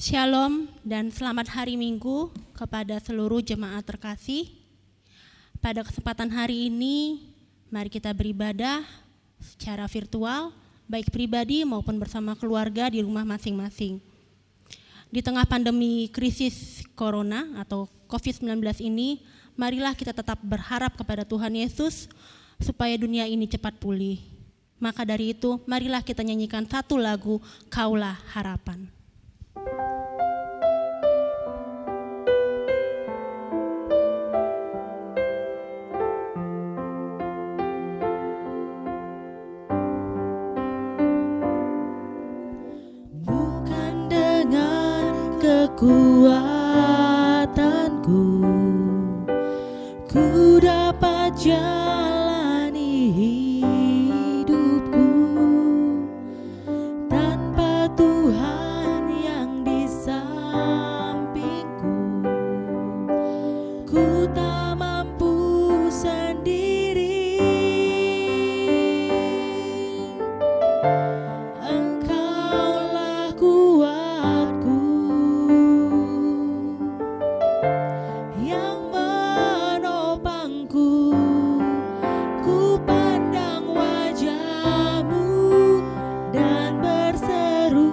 Shalom dan selamat hari Minggu kepada seluruh jemaat terkasih. Pada kesempatan hari ini, mari kita beribadah secara virtual, baik pribadi maupun bersama keluarga di rumah masing-masing. Di tengah pandemi krisis corona atau COVID-19 ini, marilah kita tetap berharap kepada Tuhan Yesus supaya dunia ini cepat pulih. Maka dari itu, marilah kita nyanyikan satu lagu, Kaulah Harapan. Kekuatanku, ku dapat jalani hidupku tanpa Tuhan yang di sampingku. Ku tak mampu sendiri. Engkaulah kuatku yang menopangku. Ku pandang wajah-Mu dan berseru,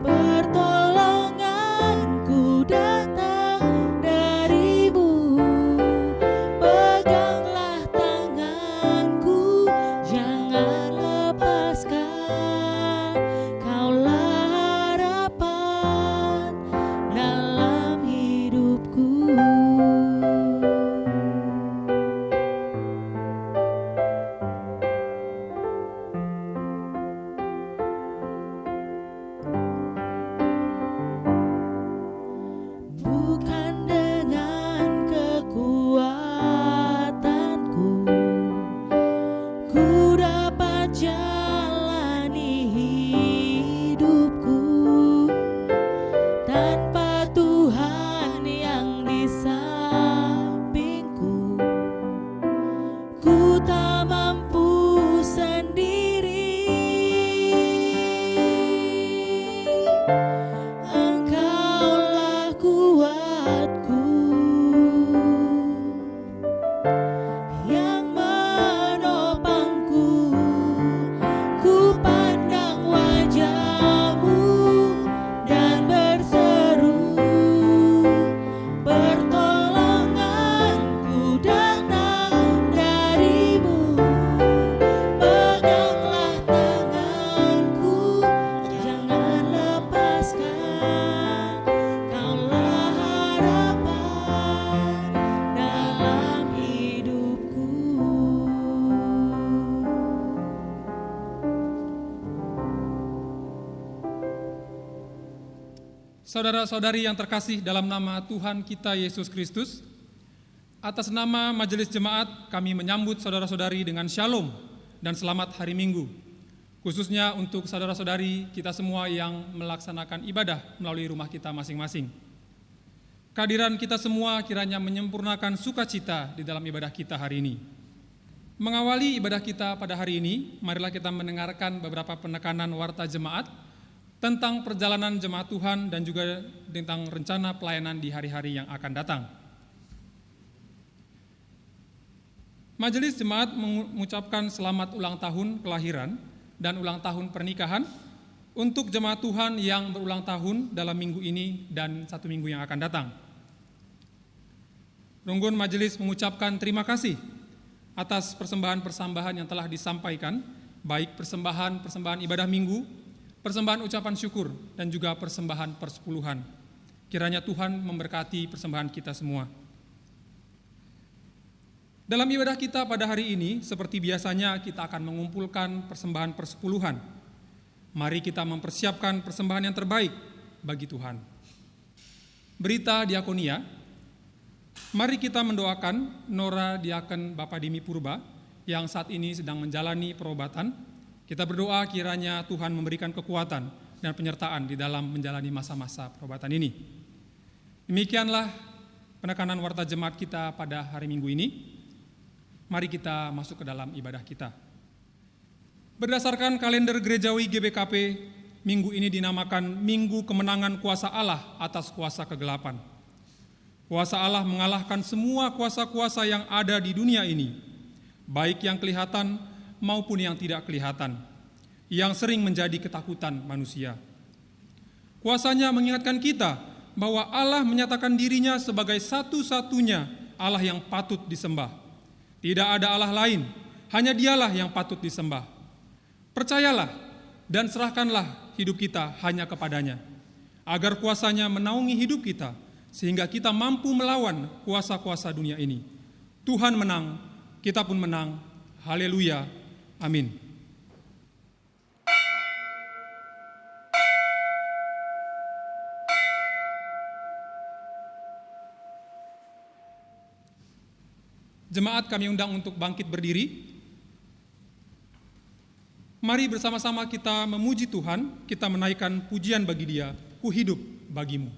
pertolonganku datang dari-Mu. Peganglah tanganku, jangan lepaskan. Kaulah harapan dalam hidupku. Bukan dengan kekuatanku, ku dapat jalani hidupku tanpa Tuhan yang di sampingku. Ku tak mampu sendiri. Engkaulah kuatku yang menopangku. Ku pandang wajah-Mu dan berseru, pertolonganku datang dari-Mu. Peganglah tanganku, jangan lepaskan. Kaulah harapan dalam hidupku. Saudara-saudari yang terkasih dalam nama Tuhan kita Yesus Kristus, atas nama Majelis Jemaat kami menyambut saudara-saudari dengan shalom dan selamat hari Minggu. Khususnya untuk saudara-saudari kita semua yang melaksanakan ibadah melalui rumah kita masing-masing. Kehadiran kita semua kiranya menyempurnakan sukacita di dalam ibadah kita hari ini. Mengawali ibadah kita pada hari ini, marilah kita mendengarkan beberapa penekanan warta jemaat tentang perjalanan jemaat Tuhan dan juga tentang rencana pelayanan di hari-hari yang akan datang. Majelis Jemaat mengucapkan selamat ulang tahun kelahiran dan ulang tahun pernikahan untuk jemaat Tuhan yang berulang tahun dalam minggu ini dan 1 minggu yang akan datang. Runggun Majelis mengucapkan terima kasih atas persembahan-persembahan yang telah disampaikan, baik persembahan ibadah minggu, persembahan ucapan syukur, dan juga persembahan persepuluhan. Kiranya Tuhan memberkati persembahan kita semua. Dalam ibadah kita pada hari ini, seperti biasanya kita akan mengumpulkan persembahan persepuluhan. Mari kita mempersiapkan persembahan yang terbaik bagi Tuhan. Berita diakonia, mari kita mendoakan Nora Diaken Bapak Dimi Purba yang saat ini sedang menjalani perobatan. Kita berdoa kiranya Tuhan memberikan kekuatan dan penyertaan di dalam menjalani masa-masa perobatan ini. Demikianlah penekanan warta jemaat kita pada hari Minggu ini. Mari kita masuk ke dalam ibadah kita. Berdasarkan kalender gerejawi GBKP, minggu ini dinamakan Minggu Kemenangan Kuasa Allah atas kuasa kegelapan. Kuasa Allah mengalahkan semua kuasa-kuasa yang ada di dunia ini, baik yang kelihatan maupun yang tidak kelihatan, yang sering menjadi ketakutan manusia. Kuasanya mengingatkan kita bahwa Allah menyatakan dirinya sebagai satu-satunya Allah yang patut disembah. Tidak ada Allah lain, hanya Dialah yang patut disembah. Percayalah dan serahkanlah hidup kita hanya kepadanya, agar kuasanya menaungi hidup kita, sehingga kita mampu melawan kuasa-kuasa dunia ini. Tuhan menang, kita pun menang. Haleluya, amin. Jemaat kami undang untuk bangkit berdiri. Mari bersama-sama kita memuji Tuhan, kita menaikkan pujian bagi Dia, ku hidup bagimu.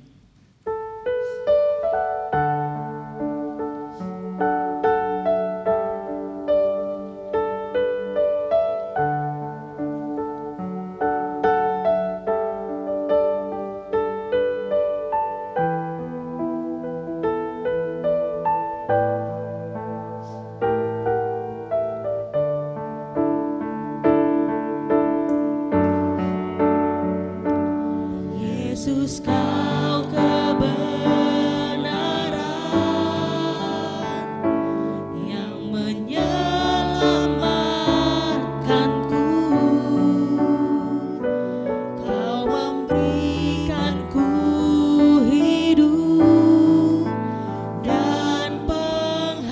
Yesus, Kau kebenaran yang menyelamatkanku. Kau memberikanku hidup dan pengharapan.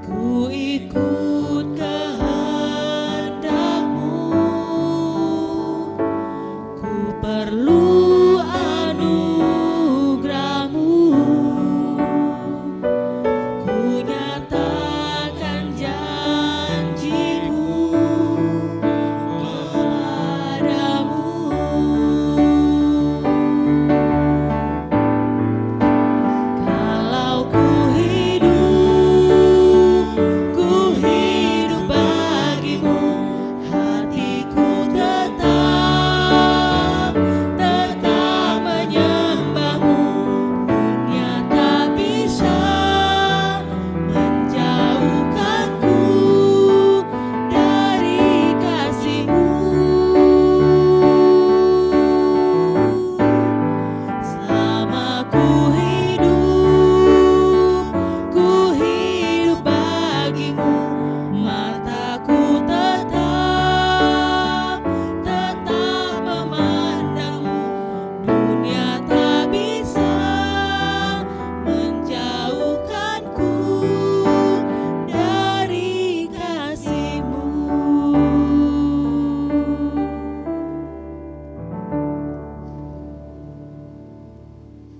Ku ikut kehendak-Mu, ku perlu anugerah-Mu. Ku nyatakan janji-Mu kepadamu. Kalau ku hidup bagimu, hatiku tetap menyembah-Mu. Dunia tak bisa menjauhkanku dari kasih-Mu. Selama ku hidup bagimu, mataku tetap memandang-Mu. Dunia tak bisa menjauhkanku dari kasih-Mu.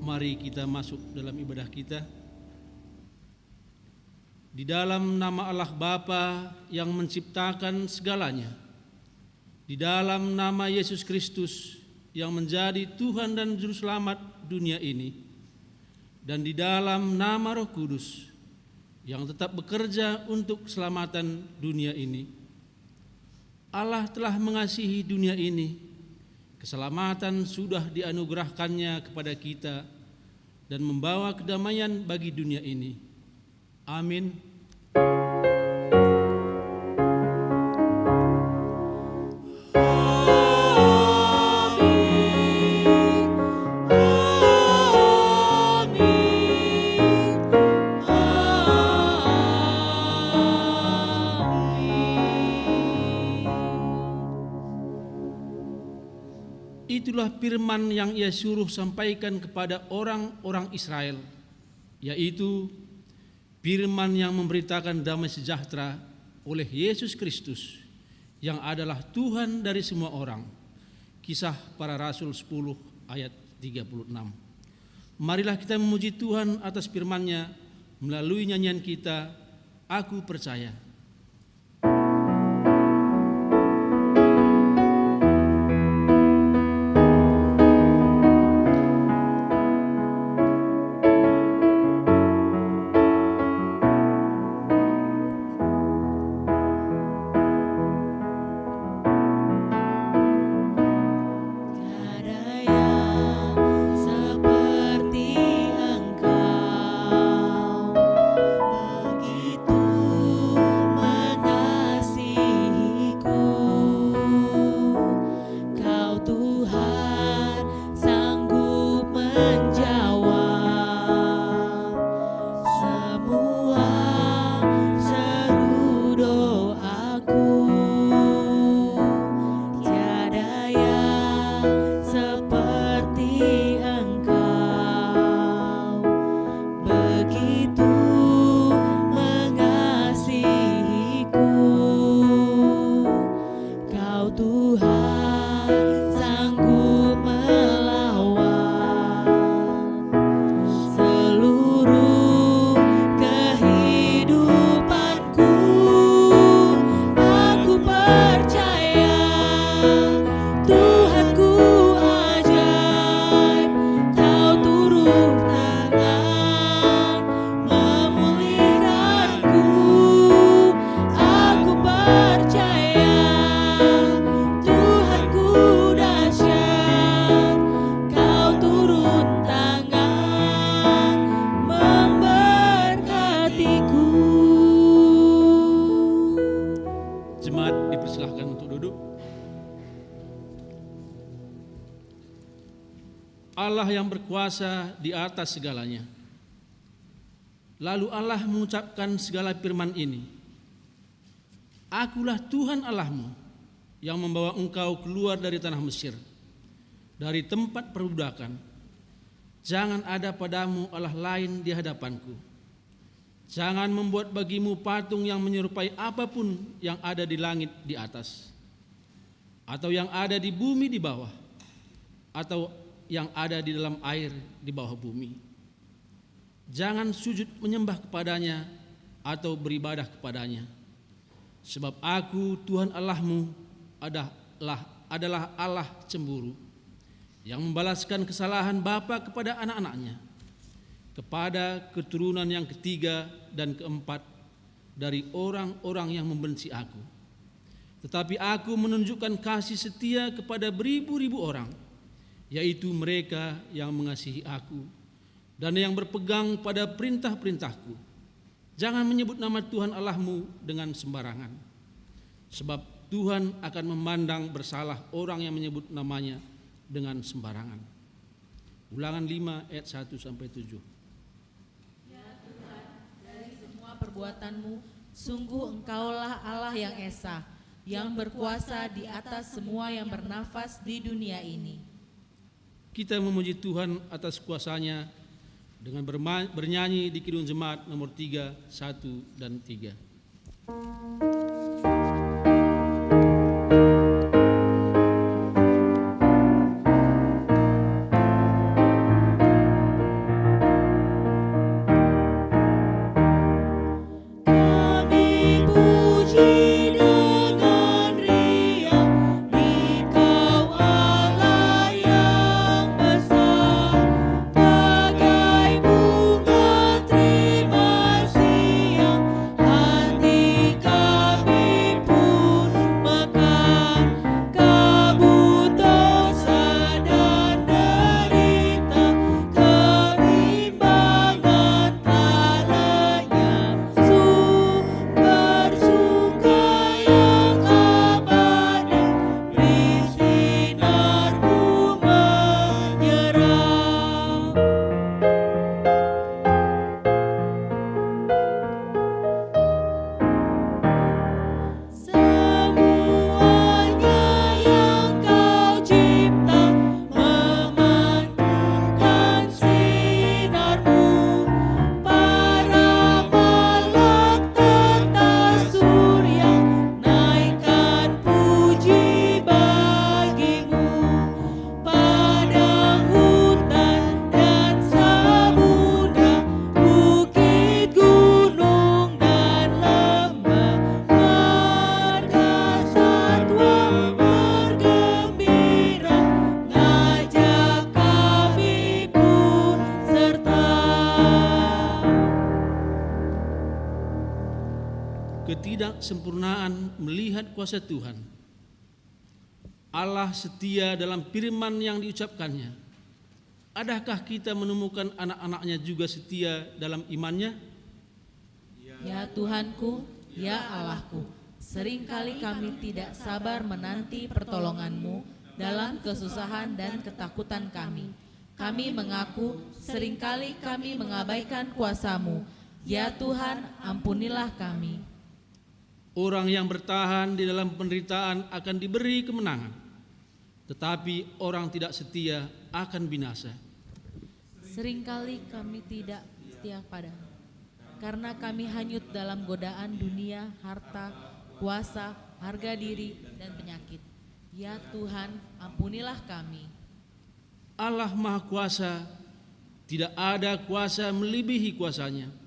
Mari kita masuk dalam ibadah kita. Di dalam nama Allah Bapa yang menciptakan segalanya, di dalam nama Yesus Kristus yang menjadi Tuhan dan Juru Selamat dunia ini, dan di dalam nama Roh Kudus yang tetap bekerja untuk keselamatan dunia ini. Allah telah mengasihi dunia ini, keselamatan sudah dianugerahkannya kepada kita dan membawa kedamaian bagi dunia ini. Amin. Itulah firman yang Ia suruh sampaikan kepada orang-orang Israel, yaitu firman yang memberitakan damai sejahtera oleh Yesus Kristus yang adalah Tuhan dari semua orang. Kisah Para Rasul 10 ayat 36. Marilah kita memuji Tuhan atas firman-Nya melalui nyanyian kita, Aku Percaya. dipersilahkan untuk duduk. Allah yang berkuasa di atas segalanya. Lalu Allah mengucapkan segala firman ini, Akulah Tuhan Allahmu yang membawa engkau keluar dari tanah Mesir, dari tempat perbudakan. Jangan ada padamu Allah lain di hadapanku. Jangan membuat bagimu patung yang menyerupai apapun yang ada di langit di atas, atau yang ada di bumi di bawah, atau yang ada di dalam air di bawah bumi. Jangan sujud menyembah kepadanya atau beribadah kepadanya. Sebab Aku, Tuhan Allahmu, adalah Allah cemburu, yang membalaskan kesalahan bapa kepada anak-anaknya, kepada keturunan yang ketiga dan keempat dari orang-orang yang membenci Aku. Tetapi Aku menunjukkan kasih setia kepada beribu-ribu orang, yaitu mereka yang mengasihi Aku dan yang berpegang pada perintah-perintahku. Jangan menyebut nama Tuhan Allahmu dengan sembarangan, sebab Tuhan akan memandang bersalah orang yang menyebut namanya dengan sembarangan. Ulangan 5 ayat 1 sampai 7. Ya Tuhan, dari semua perbuatanmu, sungguh Engkaulah Allah yang esa, yang berkuasa di atas semua yang bernafas di dunia ini. Kita memuji Tuhan atas kuasa-Nya dengan bernyanyi di Kidung Jemaat nomor 3, 1 dan 3. Kami puji dengan riang, Engkau Allah yang besar, bagai bunga terima siang, hati kami pun mekar. Kabut dosa dan derita, kerimbangan telah lenyap, sumber suka yang abadi, beri sinar-Mu menyerap. Semuanya yang Kau cipta memantulkan sinar-Mu, para malaikat surya naikkan puji bagi-Mu, padang hutan dan samudra, bukit gunung dan lembah, marga satwa bergembira, ngajak kami pun serta. Ketidaksempurnaan melihat kuasa Tuhan. Allah setia dalam firman yang diucapkannya. Adakah kita menemukan anak-anaknya juga setia dalam imannya? Ya Tuhanku, ya Allahku, seringkali kami tidak sabar menanti pertolongan-Mu dalam kesusahan dan ketakutan kami. Kami mengaku seringkali kami mengabaikan kuasa-Mu. Ya Tuhan, ampunilah kami. Orang yang bertahan di dalam penderitaan akan diberi kemenangan, tetapi orang tidak setia akan binasa. Seringkali kami tidak setia padamu, karena kami hanyut dalam godaan dunia, harta, kuasa, harga diri, dan penyakit. Ya Tuhan, ampunilah kami. Allah Maha Kuasa, tidak ada kuasa melebihi kuasa-Nya.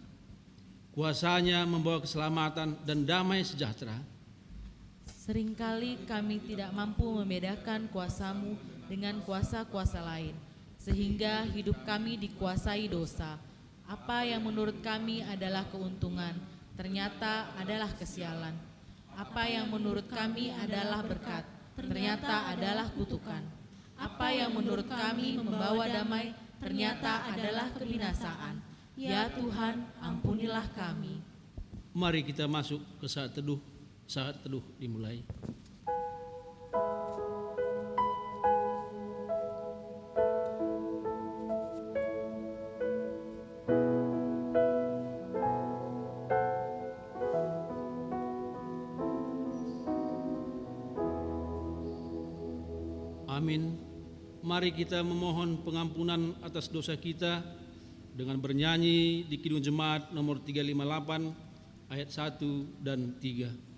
Kuasa-Nya membawa keselamatan dan damai sejahtera. Seringkali kami tidak mampu membedakan kuasa-Mu dengan kuasa-kuasa lain, sehingga hidup kami dikuasai dosa. Apa yang menurut kami adalah keuntungan, ternyata adalah kesialan. Apa yang menurut kami adalah berkat, ternyata adalah kutukan. Apa yang menurut kami membawa damai, ternyata adalah kebinasaan. Ya Tuhan, ampunilah kami. Mari kita masuk ke saat teduh dimulai. Amin. Mari kita memohon pengampunan atas dosa kita dengan bernyanyi di Kidung Jemaat nomor 358 ayat 1 dan 3.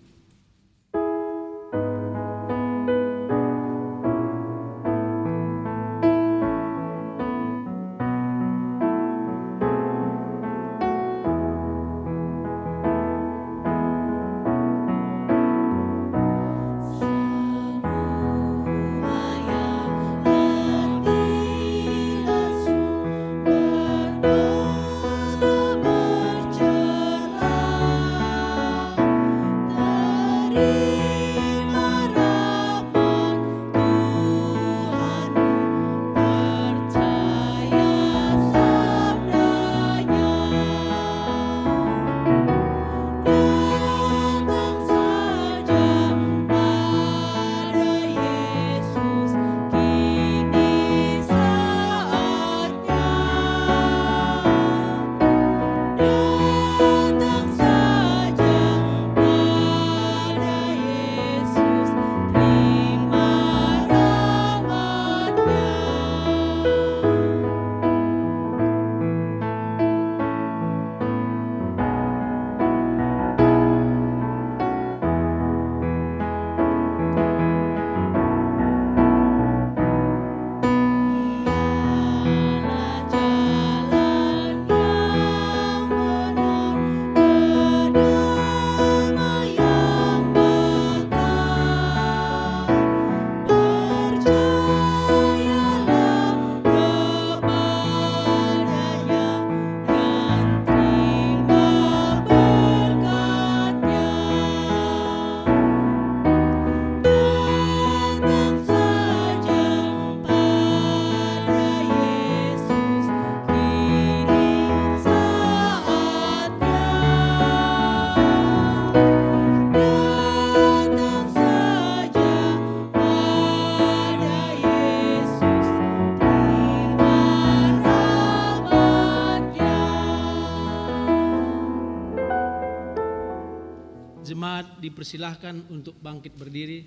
Jemaat dipersilahkan untuk bangkit berdiri.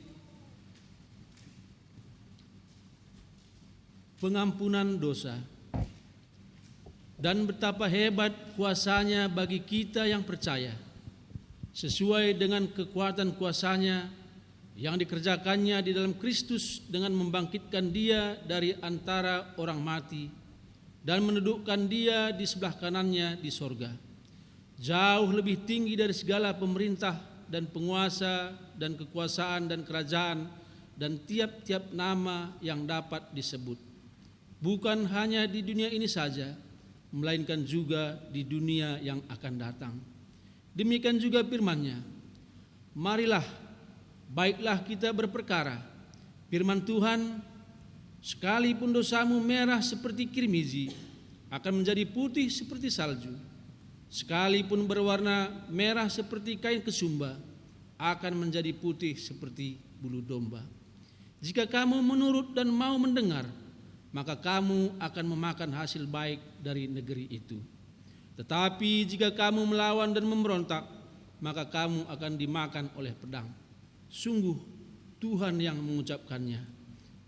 Pengampunan dosa. Dan betapa hebat kuasanya bagi kita yang percaya, sesuai dengan kekuatan kuasanya yang dikerjakannya di dalam Kristus dengan membangkitkan dia dari antara orang mati dan mendudukkan dia di sebelah kanannya di sorga, jauh lebih tinggi dari segala pemerintah dan penguasa dan kekuasaan dan kerajaan dan tiap-tiap nama yang dapat disebut, bukan hanya di dunia ini saja, melainkan juga di dunia yang akan datang. Demikian juga firman-Nya, marilah, baiklah kita berperkara. Firman Tuhan, sekalipun dosamu merah seperti kirmizi, akan menjadi putih seperti salju. Sekalipun berwarna merah seperti kain kesumba, akan menjadi putih seperti bulu domba. Jika kamu menurut dan mau mendengar, maka kamu akan memakan hasil baik dari negeri itu. Tetapi jika kamu melawan dan memberontak, maka kamu akan dimakan oleh pedang. Sungguh Tuhan yang mengucapkannya.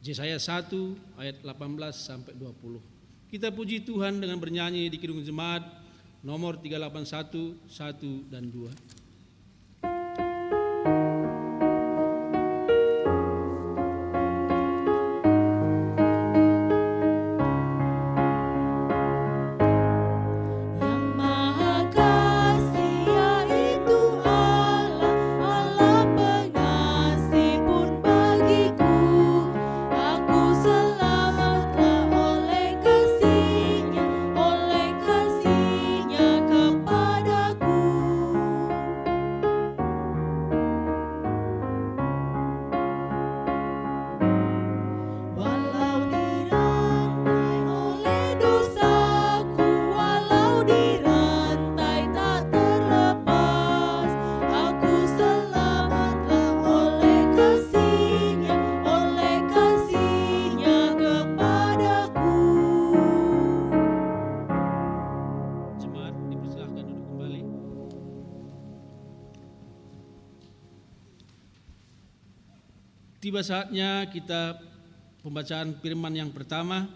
Yesaya 1 ayat 18 sampai 20. Kita puji Tuhan dengan bernyanyi di Kidung Jemaat nomor 381, 1 dan 2. Tiba saatnya kita pembacaan firman yang pertama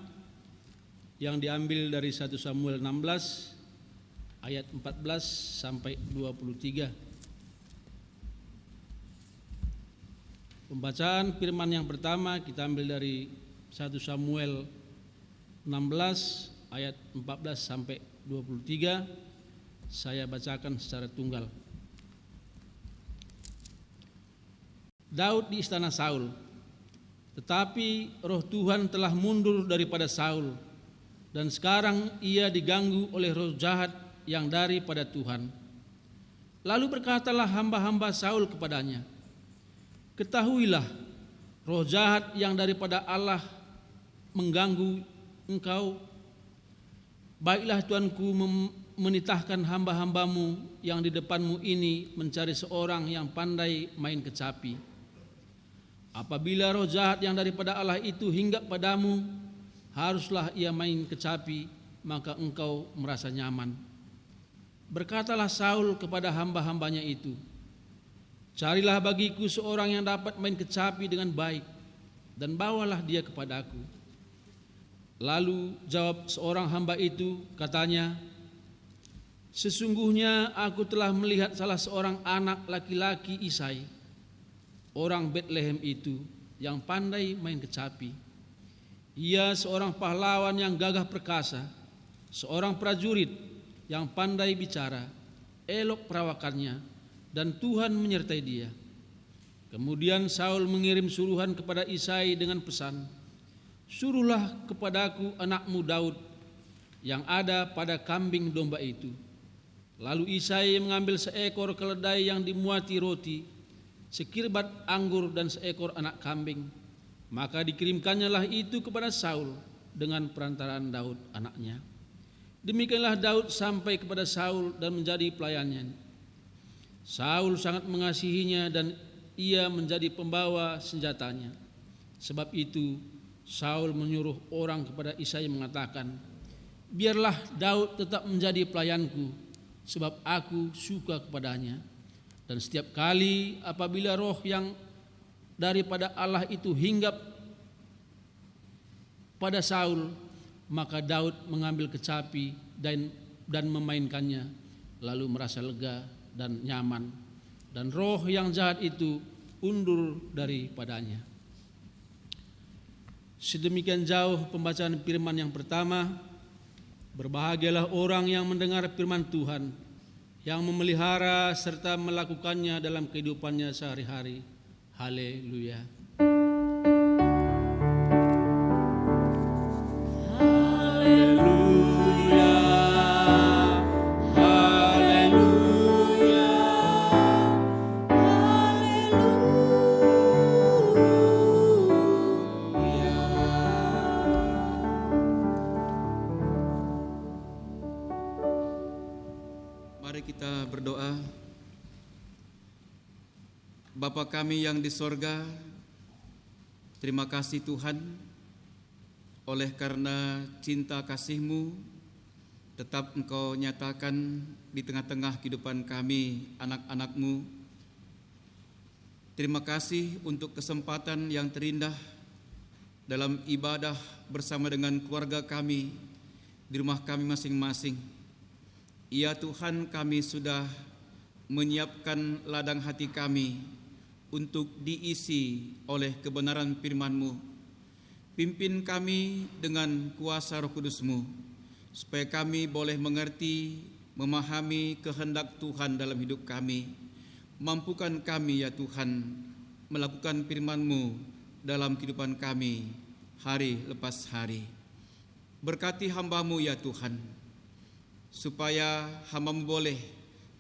yang diambil dari 1 Samuel 16 ayat 14 sampai 23. Pembacaan firman yang pertama kita ambil dari 1 Samuel 16 ayat 14 sampai 23. Saya bacakan secara tunggal. Daud di istana Saul. Tetapi roh Tuhan telah mundur daripada Saul, dan sekarang ia diganggu oleh roh jahat yang daripada Tuhan. Lalu berkatalah hamba-hamba Saul kepadanya, ketahuilah, roh jahat yang daripada Allah mengganggu engkau. Baiklah tuanku menitahkan hamba-hambamu yang di depanmu ini mencari seorang yang pandai main kecapi. Apabila roh jahat yang daripada Allah itu hinggap padamu, haruslah ia main kecapi, maka engkau merasa nyaman. Berkatalah Saul kepada hamba-hambanya itu, carilah bagiku seorang yang dapat main kecapi dengan baik, dan bawalah dia kepadaku. Lalu jawab seorang hamba itu, katanya, sesungguhnya aku telah melihat salah seorang anak laki-laki Isai, orang Betlehem itu, yang pandai main kecapi. Ia seorang pahlawan yang gagah perkasa, seorang prajurit yang pandai bicara, elok perawakannya, dan Tuhan menyertai dia. Kemudian Saul mengirim suruhan kepada Isai dengan pesan, suruhlah kepadaku anakmu Daud yang ada pada kambing domba itu. Lalu Isai mengambil seekor keledai yang dimuati roti, sekirbat anggur dan seekor anak kambing. Maka dikirimkannya lah itu kepada Saul dengan perantaraan Daud anaknya. Demikianlah Daud sampai kepada Saul dan menjadi pelayannya. Saul sangat mengasihinya dan ia menjadi pembawa senjatanya. Sebab itu Saul menyuruh orang kepada Isai mengatakan, biarlah Daud tetap menjadi pelayanku, sebab aku suka kepadanya. Dan setiap kali apabila roh yang daripada Allah itu hinggap pada Saul, maka Daud mengambil kecapi dan memainkannya, lalu merasa lega dan nyaman, dan roh yang jahat itu undur daripadanya. Sedemikian jauh pembacaan firman yang pertama. Berbahagialah orang yang mendengar firman Tuhan, yang memelihara serta melakukannya dalam kehidupannya sehari-hari. Haleluya. Haleluya. Haleluya. Haleluya. Mari kita berdoa. Bapa kami yang di sorga, terima kasih Tuhan, oleh karena cinta kasih-Mu tetap Engkau nyatakan di tengah-tengah kehidupan kami, anak-anak-Mu. Terima kasih untuk kesempatan yang terindah dalam ibadah bersama dengan keluarga kami di rumah kami masing-masing. Ya Tuhan, kami sudah menyiapkan ladang hati kami untuk diisi oleh kebenaran firman-Mu. Pimpin kami dengan kuasa Roh Kudus-Mu, supaya kami boleh mengerti, memahami kehendak Tuhan dalam hidup kami. Mampukan kami ya Tuhan, melakukan firman-Mu dalam kehidupan kami hari lepas hari. Berkati hamba-Mu ya Tuhan, supaya hamba-Mu boleh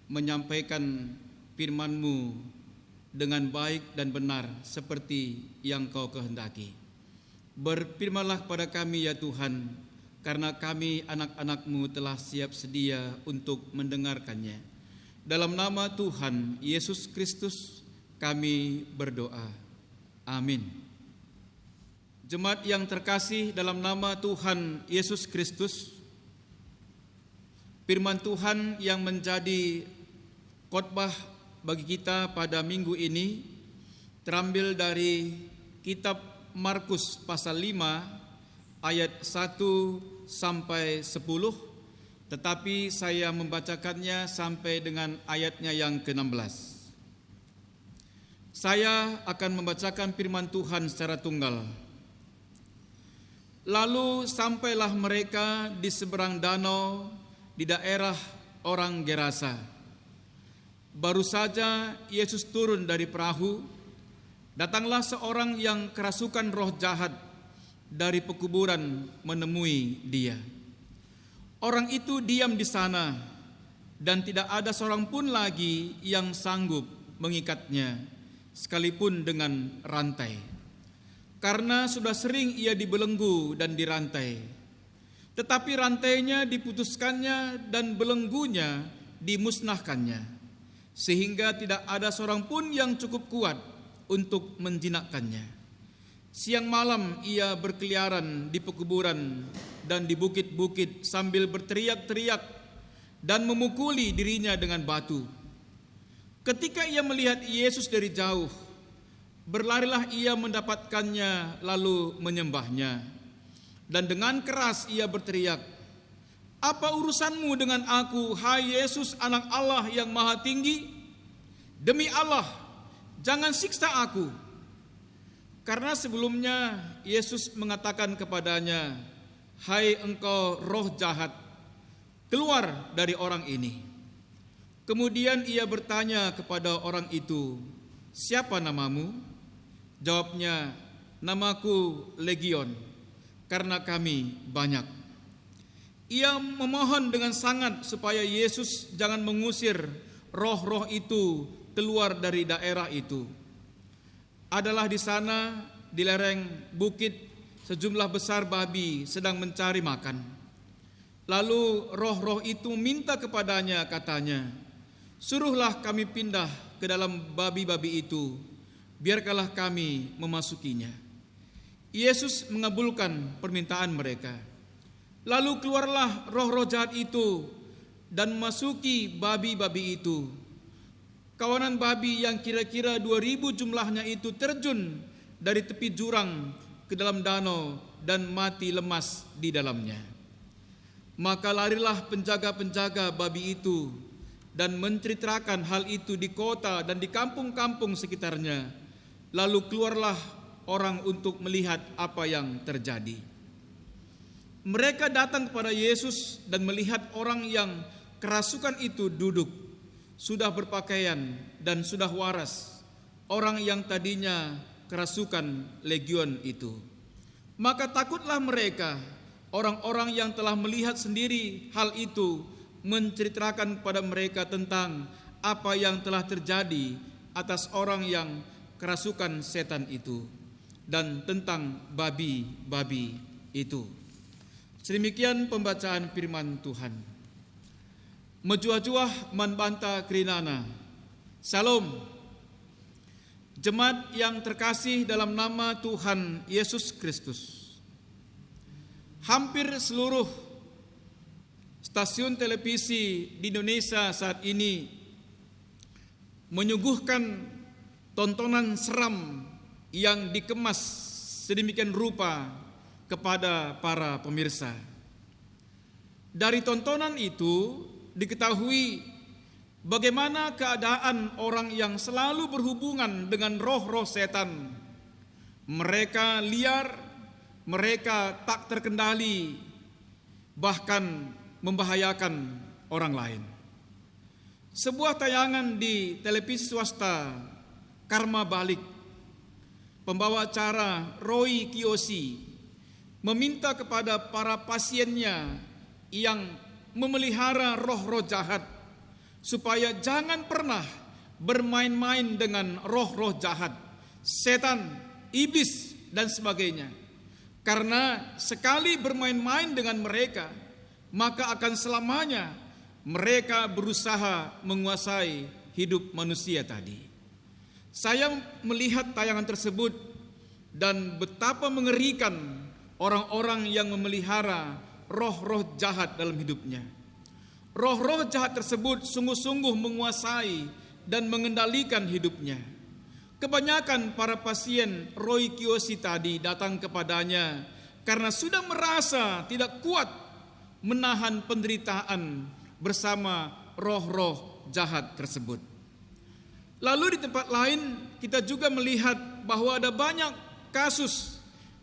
menyampaikan firman-Mu dengan baik dan benar seperti yang Kau kehendaki. Berfirmanlah kepada kami ya Tuhan, karena kami anak-anak-Mu telah siap sedia untuk mendengarkannya. Dalam nama Tuhan Yesus Kristus kami berdoa. Amin. Jemaat yang terkasih dalam nama Tuhan Yesus Kristus, firman Tuhan yang menjadi khotbah bagi kita pada minggu ini terambil dari kitab Markus pasal 5 ayat 1 sampai 10, tetapi saya membacakannya sampai dengan ayatnya yang ke-16. Saya akan membacakan firman Tuhan secara tunggal. Lalu sampailah mereka di seberang danau di daerah orang Gerasa. Baru saja Yesus turun dari perahu, datanglah seorang yang kerasukan roh jahat dari pekuburan menemui dia. Orang itu diam di sana dan tidak ada seorang pun lagi yang sanggup mengikatnya, sekalipun dengan rantai. Karena sudah sering ia dibelenggu dan dirantai. Tetapi rantainya diputuskannya dan belenggunya dimusnahkannya, sehingga tidak ada seorang pun yang cukup kuat untuk menjinakkannya. Siang malam ia berkeliaran di pekuburan dan di bukit-bukit sambil berteriak-teriak dan memukuli dirinya dengan batu. Ketika ia melihat Yesus dari jauh, berlarilah ia mendapatkannya lalu menyembahnya. Dan dengan keras ia berteriak, "Apa urusanmu dengan aku, hai Yesus, anak Allah yang maha tinggi? Demi Allah, jangan siksa aku." Karena sebelumnya Yesus mengatakan kepadanya, "Hai engkau roh jahat, keluar dari orang ini." Kemudian ia bertanya kepada orang itu, "Siapa namamu?" Jawabnya, "Namaku Legion, karena kami banyak." Ia memohon dengan sangat supaya Yesus jangan mengusir roh-roh itu keluar dari daerah itu. Adalah di sana, di lereng bukit, sejumlah besar babi sedang mencari makan. Lalu roh-roh itu minta kepadanya, katanya, "Suruhlah kami pindah ke dalam babi-babi itu, biarkanlah kami memasukinya." Yesus mengabulkan permintaan mereka. Lalu keluarlah roh-roh jahat itu dan memasuki babi-babi itu. Kawanan babi yang kira-kira 2.000 jumlahnya itu terjun dari tepi jurang ke dalam danau dan mati lemas di dalamnya. Maka larilah penjaga-penjaga babi itu dan menceritakan hal itu di kota dan di kampung-kampung sekitarnya. Lalu keluarlah orang untuk melihat apa yang terjadi. Mereka datang kepada Yesus dan melihat orang yang kerasukan itu duduk, sudah berpakaian dan sudah waras, orang yang tadinya kerasukan legion itu. Maka takutlah mereka, orang-orang yang telah melihat sendiri hal itu, menceritakan kepada mereka tentang apa yang telah terjadi atas orang yang kerasukan setan itu dan tentang babi-babi itu. Sedemikian pembacaan firman Tuhan. Mejuah-juah manbanta krinana. Salam. Jemaat yang terkasih dalam nama Tuhan Yesus Kristus. Hampir seluruh stasiun televisi di Indonesia saat ini menyuguhkan tontonan seram yang dikemas sedemikian rupa kepada para pemirsa. Dari tontonan itu diketahui bagaimana keadaan orang yang selalu berhubungan dengan roh-roh setan. Mereka liar, mereka tak terkendali, bahkan membahayakan orang lain. Sebuah tayangan di televisi swasta Karma Balik, pembawa acara Roy Kiyoshi meminta kepada para pasiennya yang memelihara roh-roh jahat supaya jangan pernah bermain-main dengan roh-roh jahat, setan, iblis, dan sebagainya. Karena sekali bermain-main dengan mereka, maka akan selamanya mereka berusaha menguasai hidup manusia tadi. Saya melihat tayangan tersebut dan betapa mengerikan orang-orang yang memelihara roh-roh jahat dalam hidupnya. Roh-roh jahat tersebut sungguh-sungguh menguasai dan mengendalikan hidupnya. kebanyakan para pasien Roy Kiyoshi tadi datang kepadanya karena sudah merasa tidak kuat menahan penderitaan bersama roh-roh jahat tersebut. Lalu di tempat lain kita juga melihat bahwa ada banyak kasus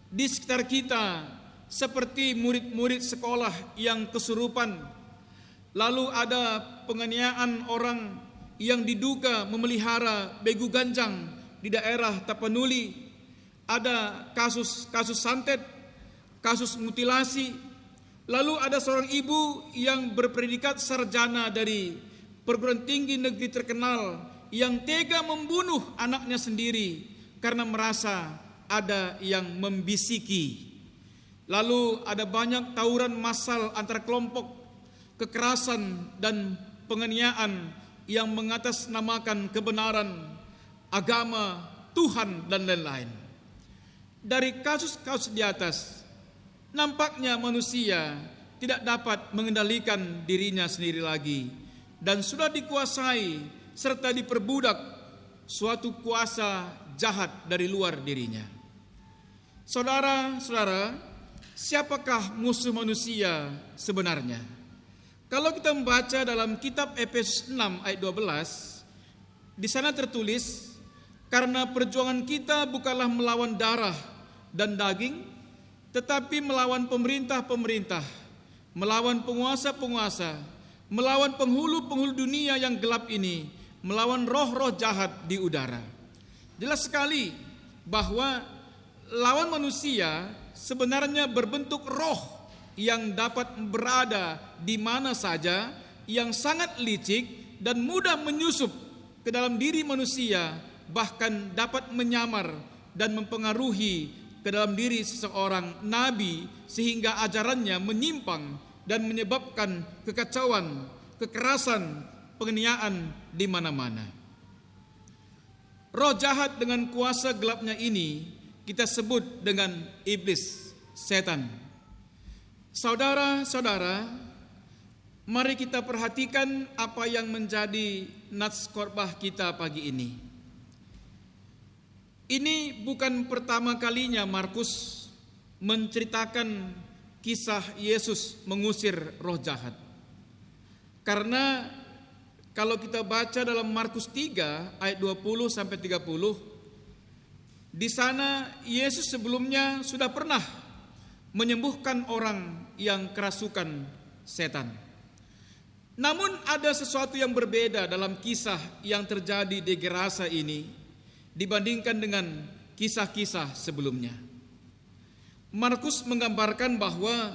di sekitar kita, seperti murid-murid sekolah yang kesurupan. Lalu ada penganiayaan orang yang diduga memelihara begu ganjang di daerah Tapanuli. Ada kasus santet, kasus mutilasi. Lalu ada seorang ibu yang berpredikat sarjana dari perguruan tinggi negeri terkenal yang tega membunuh anaknya sendiri karena merasa ada yang membisiki. Lalu ada banyak tawuran massal antar kelompok, kekerasan dan penganiayaan yang mengatasnamakan kebenaran, agama, Tuhan dan lain-lain. Dari kasus-kasus di atas, nampaknya manusia tidak dapat mengendalikan dirinya sendiri lagi dan sudah dikuasai serta diperbudak suatu kuasa jahat dari luar dirinya. Saudara-saudara, siapakah musuh manusia sebenarnya? Kalau kita membaca dalam kitab Efesus 6 ayat 12, di sana tertulis, karena perjuangan kita bukanlah melawan darah dan daging, tetapi melawan pemerintah-pemerintah, melawan penguasa-penguasa, melawan penghulu-penghulu dunia yang gelap ini, melawan roh-roh jahat di udara. Jelas sekali bahwa lawan manusia sebenarnya berbentuk roh yang dapat berada di mana saja, yang sangat licik dan mudah menyusup ke dalam diri manusia, bahkan dapat menyamar dan mempengaruhi ke dalam diri seseorang nabi sehingga ajarannya menyimpang dan menyebabkan kekacauan, kekerasan, penganiayaan di mana-mana. Roh jahat dengan kuasa gelapnya ini kita sebut dengan iblis, setan. Saudara-saudara, mari kita perhatikan apa yang menjadi nats khotbah kita pagi ini. Ini bukan pertama kalinya Markus menceritakan kisah Yesus mengusir roh jahat. Karena kalau kita baca dalam Markus 3 ayat 20 sampai 30, di sana Yesus sebelumnya sudah pernah menyembuhkan orang yang kerasukan setan. Namun ada sesuatu yang berbeda dalam kisah yang terjadi di Gerasa ini dibandingkan dengan kisah-kisah sebelumnya. Markus menggambarkan bahwa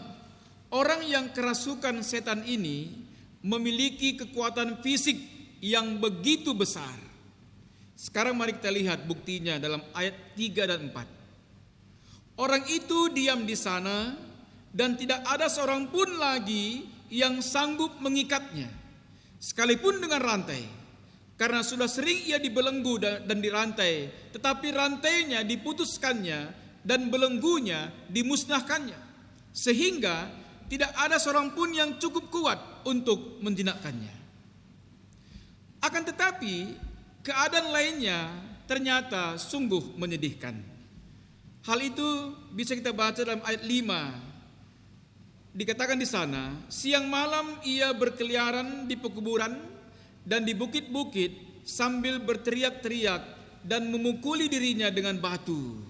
orang yang kerasukan setan ini memiliki kekuatan fisik yang begitu besar. Sekarang mari kita lihat buktinya dalam ayat 3 dan 4. Orang itu diam di sana dan tidak ada seorang pun lagi yang sanggup mengikatnya, sekalipun dengan rantai. Karena sudah sering ia dibelenggu dan dirantai, tetapi rantainya diputuskannya dan belenggunya dimusnahkannya, sehingga tidak ada seorang pun yang cukup kuat untuk menjinakkannya. Akan tetapi keadaan lainnya ternyata sungguh menyedihkan. Hal itu bisa kita baca dalam ayat 5. Dikatakan di sana, siang malam ia berkeliaran di pekuburan dan di bukit-bukit sambil berteriak-teriak dan memukuli dirinya dengan batu.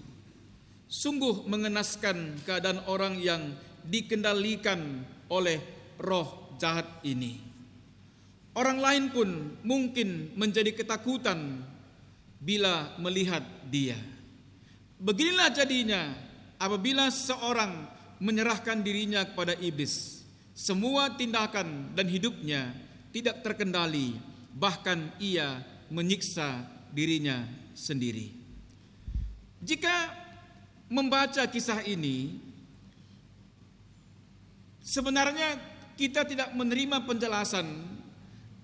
Sungguh mengenaskan keadaan orang yang dikendalikan oleh roh jahat ini. Orang lain pun mungkin menjadi ketakutan bila melihat dia. Beginilah jadinya apabila seorang menyerahkan dirinya kepada iblis. Semua tindakan dan hidupnya tidak terkendali, bahkan ia menyiksa dirinya sendiri. Jika membaca kisah ini, sebenarnya kita tidak menerima penjelasan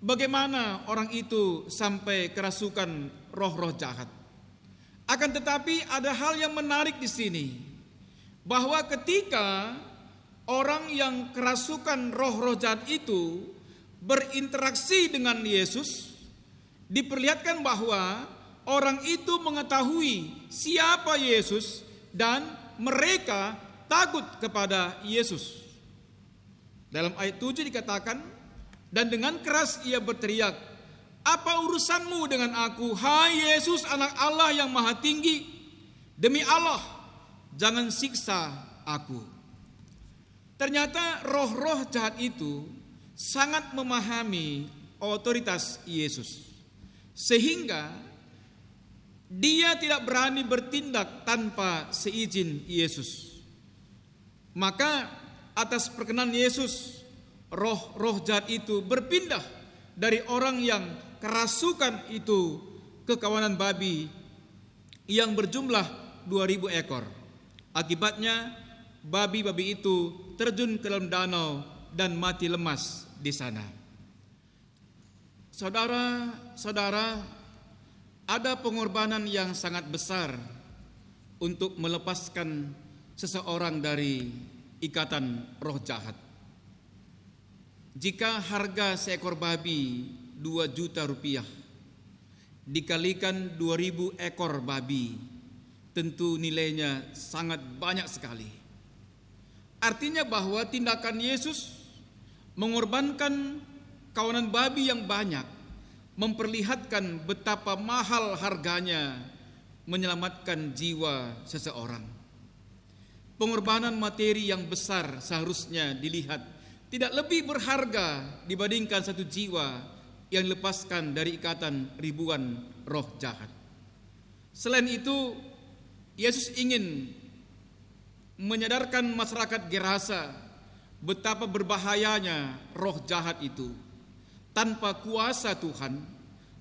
bagaimana orang itu sampai kerasukan roh-roh jahat. Akan tetapi ada hal yang menarik di sini, bahwa ketika orang yang kerasukan roh-roh jahat itu berinteraksi dengan Yesus, diperlihatkan bahwa orang itu mengetahui siapa Yesus dan mereka takut kepada Yesus. Dalam ayat 7 dikatakan, dan dengan keras ia berteriak, "Apa urusanmu dengan aku, hai Yesus, anak Allah yang maha tinggi? Demi Allah, jangan siksa aku." Ternyata roh-roh jahat itu sangat memahami otoritas Yesus, sehingga dia tidak berani bertindak tanpa seizin Yesus. Maka atas perkenan Yesus, roh-roh jahat itu berpindah dari orang yang kerasukan itu ke kawanan babi yang berjumlah 2.000 ekor. Akibatnya babi-babi itu terjun ke dalam danau dan mati lemas di sana. Saudara-saudara, ada pengorbanan yang sangat besar untuk melepaskan seseorang dari ikatan roh jahat. Jika harga seekor babi 2 juta rupiah dikalikan 2.000 ekor babi, tentu nilainya sangat banyak sekali. Artinya bahwa tindakan Yesus mengorbankan kawanan babi yang banyak memperlihatkan betapa mahal harganya menyelamatkan jiwa seseorang. Pengorbanan materi yang besar seharusnya dilihat tidak lebih berharga dibandingkan satu jiwa yang dilepaskan dari ikatan ribuan roh jahat. Selain itu, Yesus ingin menyadarkan masyarakat Gerasa betapa berbahayanya roh jahat itu. Tanpa kuasa Tuhan,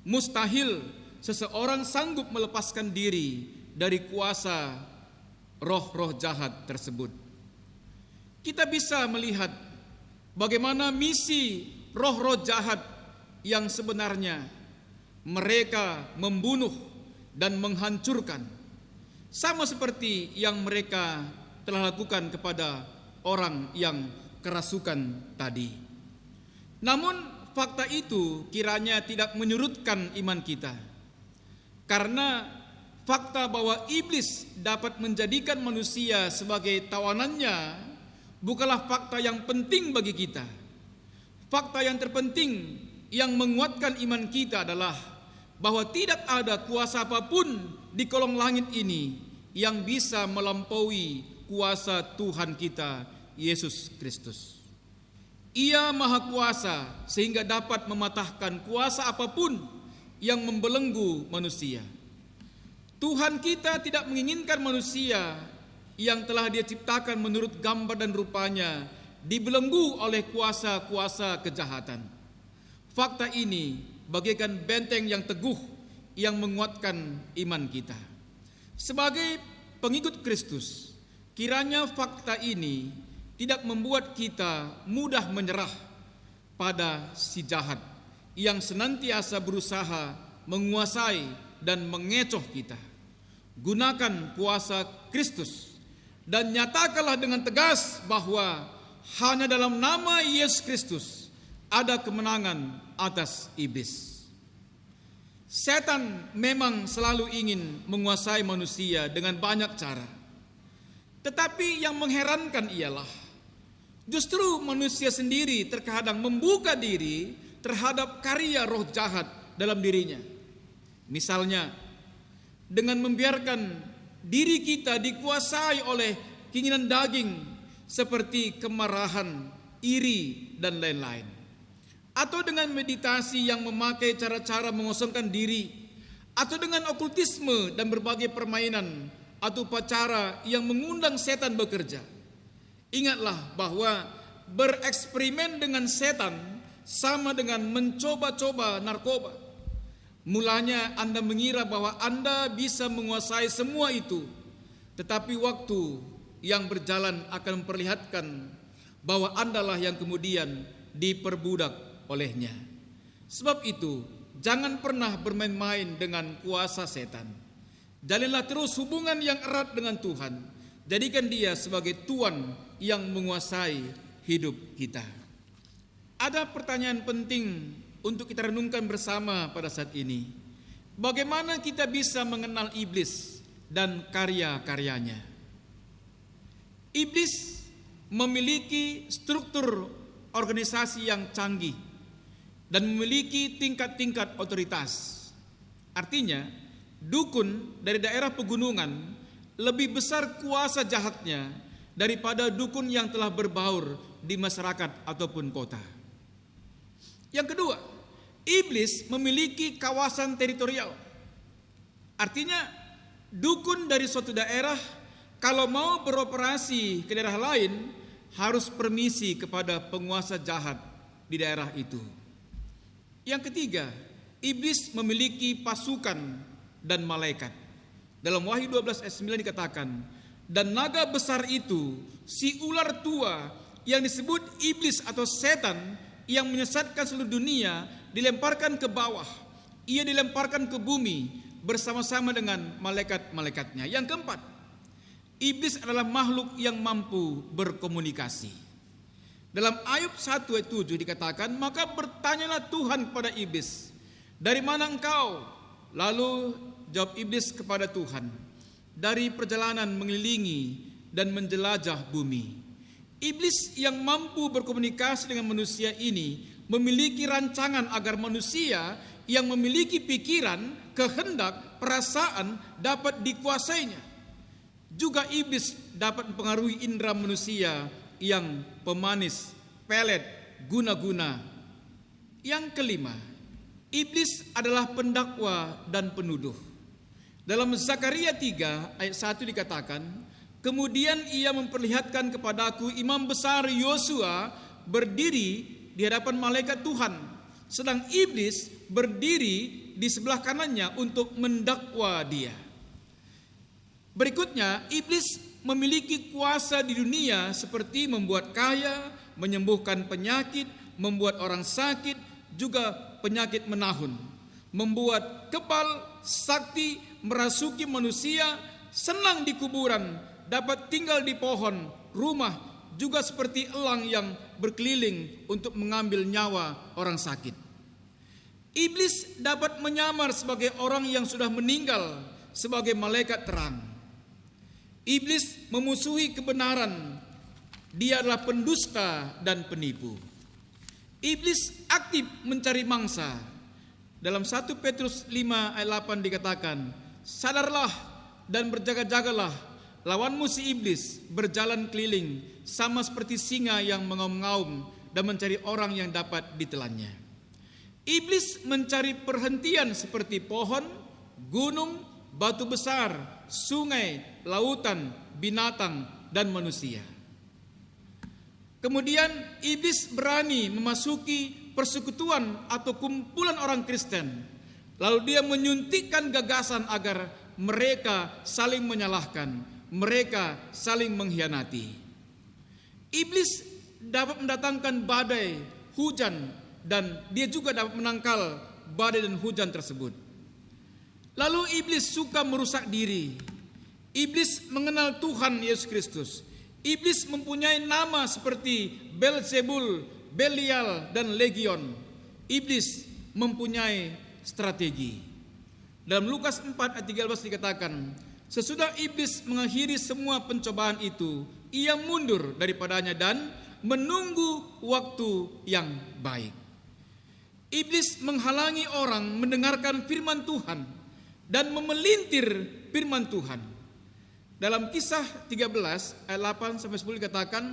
mustahil seseorang sanggup melepaskan diri dari kuasa roh-roh jahat tersebut. Kita bisa melihat bagaimana misi roh-roh jahat yang sebenarnya. Mereka membunuh dan menghancurkan, sama seperti yang mereka telah lakukan kepada orang yang kerasukan tadi. Namun fakta itu kiranya tidak menyurutkan iman kita, karena fakta bahwa iblis dapat menjadikan manusia sebagai tawanannya bukanlah fakta yang penting bagi kita. Fakta yang terpenting yang menguatkan iman kita adalah bahwa tidak ada kuasa apapun di kolong langit ini yang bisa melampaui kuasa Tuhan kita Yesus Kristus. Ia maha kuasa sehingga dapat mematahkan kuasa apapun yang membelenggu manusia. Tuhan kita tidak menginginkan manusia yang telah Dia ciptakan menurut gambar dan rupanya dibelenggu oleh kuasa-kuasa kejahatan. Fakta ini bagaikan benteng yang teguh yang menguatkan iman kita. Sebagai pengikut Kristus, kiranya fakta ini tidak membuat kita mudah menyerah pada si jahat yang senantiasa berusaha menguasai dan mengecoh kita. Gunakan kuasa Kristus dan nyatakanlah dengan tegas bahwa hanya dalam nama Yesus Kristus ada kemenangan atas iblis. Setan memang selalu ingin menguasai manusia dengan banyak cara. Tetapi yang mengherankan ialah justru manusia sendiri terkadang membuka diri terhadap karya roh jahat dalam dirinya. Misalnya, dengan membiarkan diri kita dikuasai oleh keinginan daging seperti kemarahan, iri, dan lain-lain. Atau dengan meditasi yang memakai cara-cara mengosongkan diri, atau dengan okultisme dan berbagai permainan atau upacara yang mengundang setan bekerja. Ingatlah bahwa bereksperimen dengan setan sama dengan mencoba-coba narkoba. Mulanya Anda mengira bahwa Anda bisa menguasai semua itu, tetapi waktu yang berjalan akan memperlihatkan bahwa Andalah yang kemudian diperbudak olehnya. Sebab itu, jangan pernah bermain-main dengan kuasa setan. Jalinlah terus hubungan yang erat dengan Tuhan. Jadikan Dia sebagai Tuan yang menguasai hidup kita. Ada pertanyaan penting untuk kita renungkan bersama pada saat ini. bagaimana kita bisa mengenal iblis dan karya-karyanya? Iblis memiliki struktur organisasi yang canggih dan memiliki tingkat-tingkat otoritas. Artinya, dukun dari daerah pegunungan lebih besar kuasa jahatnya daripada dukun yang telah berbaur di masyarakat ataupun kota. Yang kedua, iblis memiliki kawasan teritorial. Artinya, dukun dari suatu daerah kalau mau beroperasi ke daerah lain harus permisi kepada penguasa jahat di daerah itu. Yang ketiga, iblis memiliki pasukan dan malaikat. Dalam Wahyu 12 ayat 9 dikatakan, dan naga besar itu, si ular tua yang disebut iblis atau setan yang menyesatkan seluruh dunia, dilemparkan ke bawah. Ia dilemparkan ke bumi bersama-sama dengan malaikat-malaikatnya. Yang keempat, iblis adalah makhluk yang mampu berkomunikasi. Dalam Ayub 1 ayat 7 dikatakan, maka bertanyalah Tuhan kepada iblis, dari mana engkau? Lalu jawab iblis kepada Tuhan, dari perjalanan mengelilingi dan menjelajah bumi. Iblis yang mampu berkomunikasi dengan manusia ini memiliki rancangan agar manusia yang memiliki pikiran, kehendak, perasaan dapat dikuasainya. Juga iblis dapat mempengaruhi indera manusia yang pemanis, pelet, guna-guna. Yang kelima, iblis adalah pendakwa dan penuduh. Dalam Zakaria 3 ayat 1 dikatakan, kemudian ia memperlihatkan kepadaku imam besar Yosua berdiri di hadapan malaikat Tuhan, sedang iblis berdiri di sebelah kanannya untuk mendakwa dia. Berikutnya, iblis memiliki kuasa di dunia seperti membuat kaya, menyembuhkan penyakit, membuat orang sakit, juga penyakit menahun, membuat kebal, sakti, merasuki manusia, senang di kuburan, dapat tinggal di pohon, rumah, juga seperti elang yang berkeliling untuk mengambil nyawa orang sakit. Iblis dapat menyamar sebagai orang yang sudah meninggal, sebagai malaikat terang. Iblis memusuhi kebenaran. Dia adalah pendusta dan penipu. Iblis aktif mencari mangsa. Dalam 1 Petrus 5 ayat 8 dikatakan, sadarlah dan berjaga-jagalah, lawanmu si iblis berjalan keliling sama seperti singa yang mengaum-ngaum dan mencari orang yang dapat ditelannya. Iblis mencari perhentian seperti pohon, gunung, batu besar, sungai, lautan, binatang, dan manusia. Kemudian iblis berani memasuki persekutuan atau kumpulan orang Kristen. Lalu dia menyuntikkan gagasan agar mereka saling menyalahkan, mereka saling mengkhianati. Iblis dapat mendatangkan badai, hujan, dan dia juga dapat menangkal badai dan hujan tersebut. Lalu iblis suka merusak diri. Iblis mengenal Tuhan Yesus Kristus. Iblis mempunyai nama seperti Beelzebul, Belial, dan Legion. Iblis mempunyai strategi. Dalam Lukas 4 ayat 13 dikatakan, sesudah iblis mengakhiri semua pencobaan itu, ia mundur daripadanya dan menunggu waktu yang baik. Iblis menghalangi orang mendengarkan firman Tuhan dan memelintir firman Tuhan. Dalam Kisah 13 ayat 8 sampai 10 dikatakan,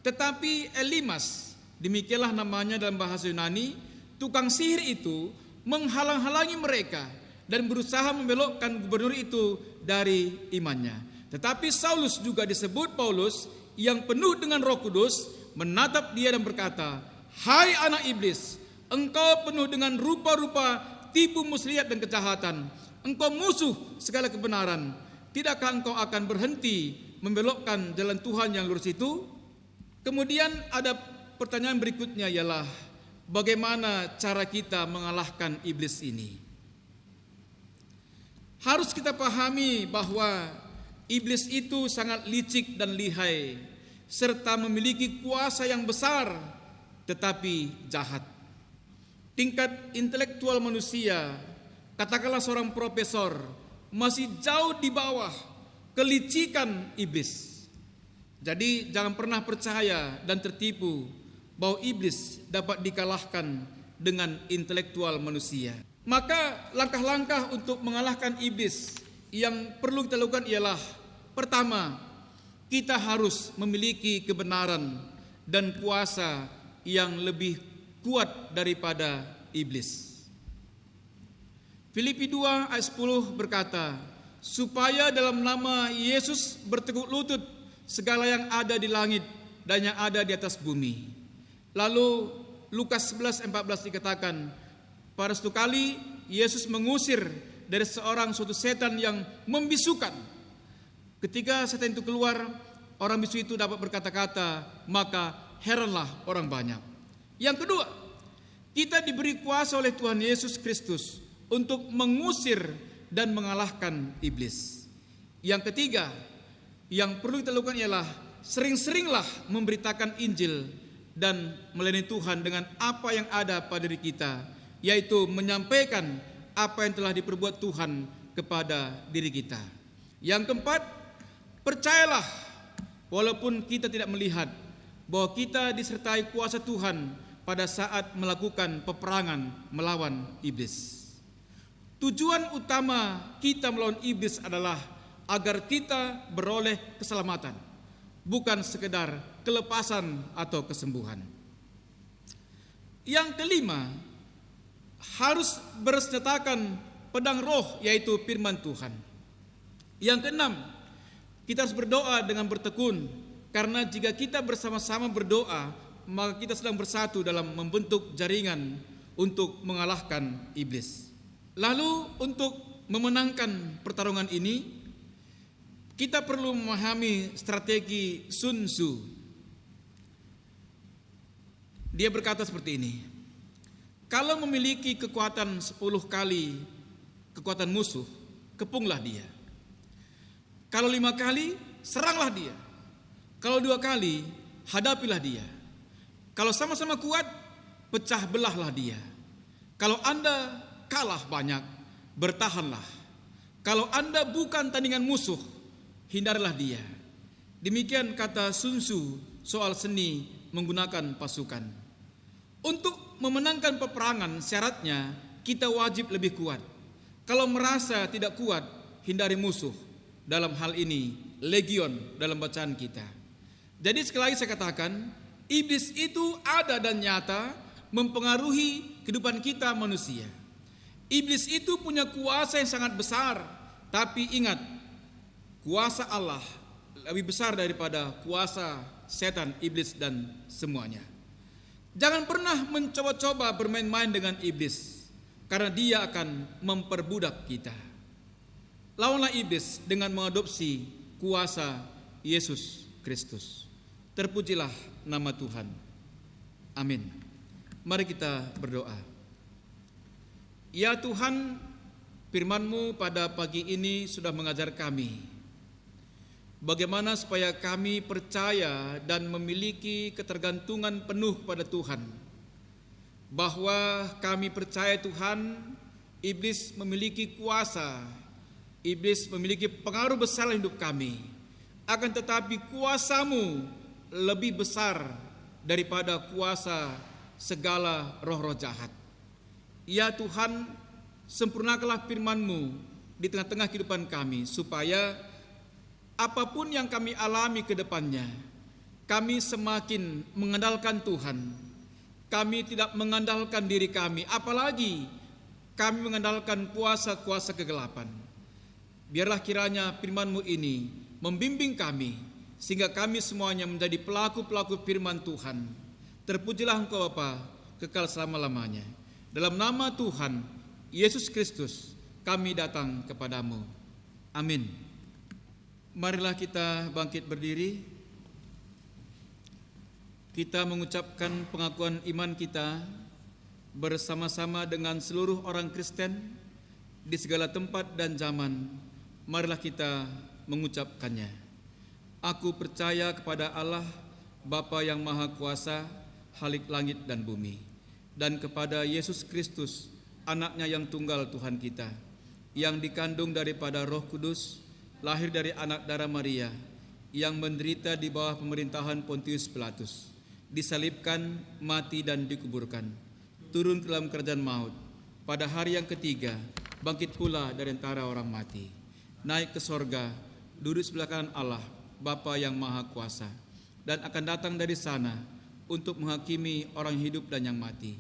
tetapi Elimas, demikianlah namanya dalam bahasa Yunani, tukang sihir itu menghalang-halangi mereka dan berusaha membelokkan gubernur itu dari imannya. Tetapi Saulus juga disebut Paulus yang penuh dengan Roh Kudus menatap dia dan berkata, hai anak iblis, engkau penuh dengan rupa-rupa tipu muslihat dan kejahatan. Engkau musuh segala kebenaran. Tidakkah engkau akan berhenti membelokkan jalan Tuhan yang lurus itu? Kemudian ada pertanyaan berikutnya ialah, bagaimana cara kita mengalahkan iblis ini? Harus kita pahami bahwa iblis itu sangat licik dan lihai, serta memiliki kuasa yang besar, tetapi jahat. Tingkat intelektual manusia katakanlah seorang profesor, masih jauh di bawah kelicikan iblis. Jadi jangan pernah percaya dan tertipu bahwa iblis dapat dikalahkan dengan intelektual manusia. Maka langkah-langkah untuk mengalahkan iblis yang perlu kita lakukan ialah, pertama, kita harus memiliki kebenaran dan kuasa yang lebih kuat daripada iblis. Filipi 2 ayat 10 berkata, supaya dalam nama Yesus bertekuk lutut segala yang ada di langit dan yang ada di atas bumi. Lalu Lukas 11:14 dikatakan, pada suatu kali Yesus mengusir dari suatu setan yang membisukan. Ketika setan itu keluar, orang bisu itu dapat berkata-kata, maka heranlah orang banyak. Yang kedua, kita diberi kuasa oleh Tuhan Yesus Kristus untuk mengusir dan mengalahkan iblis. Yang ketiga, yang perlu kita lakukan ialah sering-seringlah memberitakan Injil dan melayani Tuhan dengan apa yang ada pada diri kita, yaitu menyampaikan apa yang telah diperbuat Tuhan kepada diri kita. Yang keempat, percayalah walaupun kita tidak melihat bahwa kita disertai kuasa Tuhan pada saat melakukan peperangan melawan iblis. Tujuan utama kita melawan iblis adalah agar kita beroleh keselamatan, bukan sekedar kelepasan atau kesembuhan. Yang kelima, harus bersenjatakan pedang roh, yaitu firman Tuhan. Yang keenam, kita harus berdoa dengan bertekun, karena jika kita bersama-sama berdoa, maka kita sedang bersatu dalam membentuk jaringan untuk mengalahkan iblis. Lalu untuk memenangkan pertarungan ini, kita perlu memahami strategi Sun Tzu. Dia berkata seperti ini, kalau memiliki kekuatan 10 kali kekuatan musuh, kepunglah dia. Kalau 5 kali, seranglah dia. Kalau 2 kali, hadapilah dia. Kalau sama-sama kuat, pecah belahlah dia. Kalau Anda kalah banyak, bertahanlah. Kalau Anda bukan tandingan musuh, hindarilah dia. Demikian kata Sun Tzu soal seni menggunakan pasukan. Untuk memenangkan peperangan, syaratnya kita wajib lebih kuat. Kalau merasa tidak kuat, hindari musuh. Dalam hal ini, legion dalam bacaan kita. Jadi sekali lagi saya katakan, iblis itu ada dan nyata mempengaruhi kehidupan kita manusia. Iblis itu punya kuasa yang sangat besar, tapi ingat, kuasa Allah lebih besar daripada kuasa setan, iblis dan semuanya. Jangan pernah mencoba-coba bermain-main dengan iblis, karena dia akan memperbudak kita. Lawanlah iblis dengan mengadopsi kuasa Yesus Kristus. Terpujilah nama Tuhan. Amin. Mari kita berdoa. Ya Tuhan, firman-Mu pada pagi ini sudah mengajar kami bagaimana supaya kami percaya dan memiliki ketergantungan penuh pada Tuhan. Bahwa kami percaya Tuhan, iblis memiliki kuasa, iblis memiliki pengaruh besar dalam hidup kami. Akan tetapi kuasa-Mu lebih besar daripada kuasa segala roh-roh jahat. Ya Tuhan, sempurnakanlah firman-Mu di tengah-tengah kehidupan kami, supaya apapun yang kami alami ke depannya, kami semakin mengandalkan Tuhan. Kami tidak mengandalkan diri kami, apalagi kami mengandalkan kuasa-kuasa kegelapan. Biarlah kiranya firman-Mu ini membimbing kami, sehingga kami semuanya menjadi pelaku-pelaku firman Tuhan. Terpujilah Engkau Bapa, kekal selama-lamanya. Dalam nama Tuhan Yesus Kristus kami datang kepadamu. Amin. Marilah kita bangkit berdiri. Kita mengucapkan pengakuan iman kita bersama-sama dengan seluruh orang Kristen di segala tempat dan zaman. Marilah kita mengucapkannya. Aku percaya kepada Allah, Bapa yang Maha Kuasa, Khalik langit dan bumi, dan kepada Yesus Kristus, anaknya yang tunggal Tuhan kita, yang dikandung daripada Roh Kudus, lahir dari anak darah Maria, yang menderita di bawah pemerintahan Pontius Pilatus, disalibkan, mati dan dikuburkan, turun ke dalam kerajaan maut, pada hari yang ketiga bangkit pula dari antara orang mati, naik ke sorga, duduk sebelah kanan Allah, Bapa yang Maha Kuasa, dan akan datang dari sana untuk menghakimi orang hidup dan yang mati.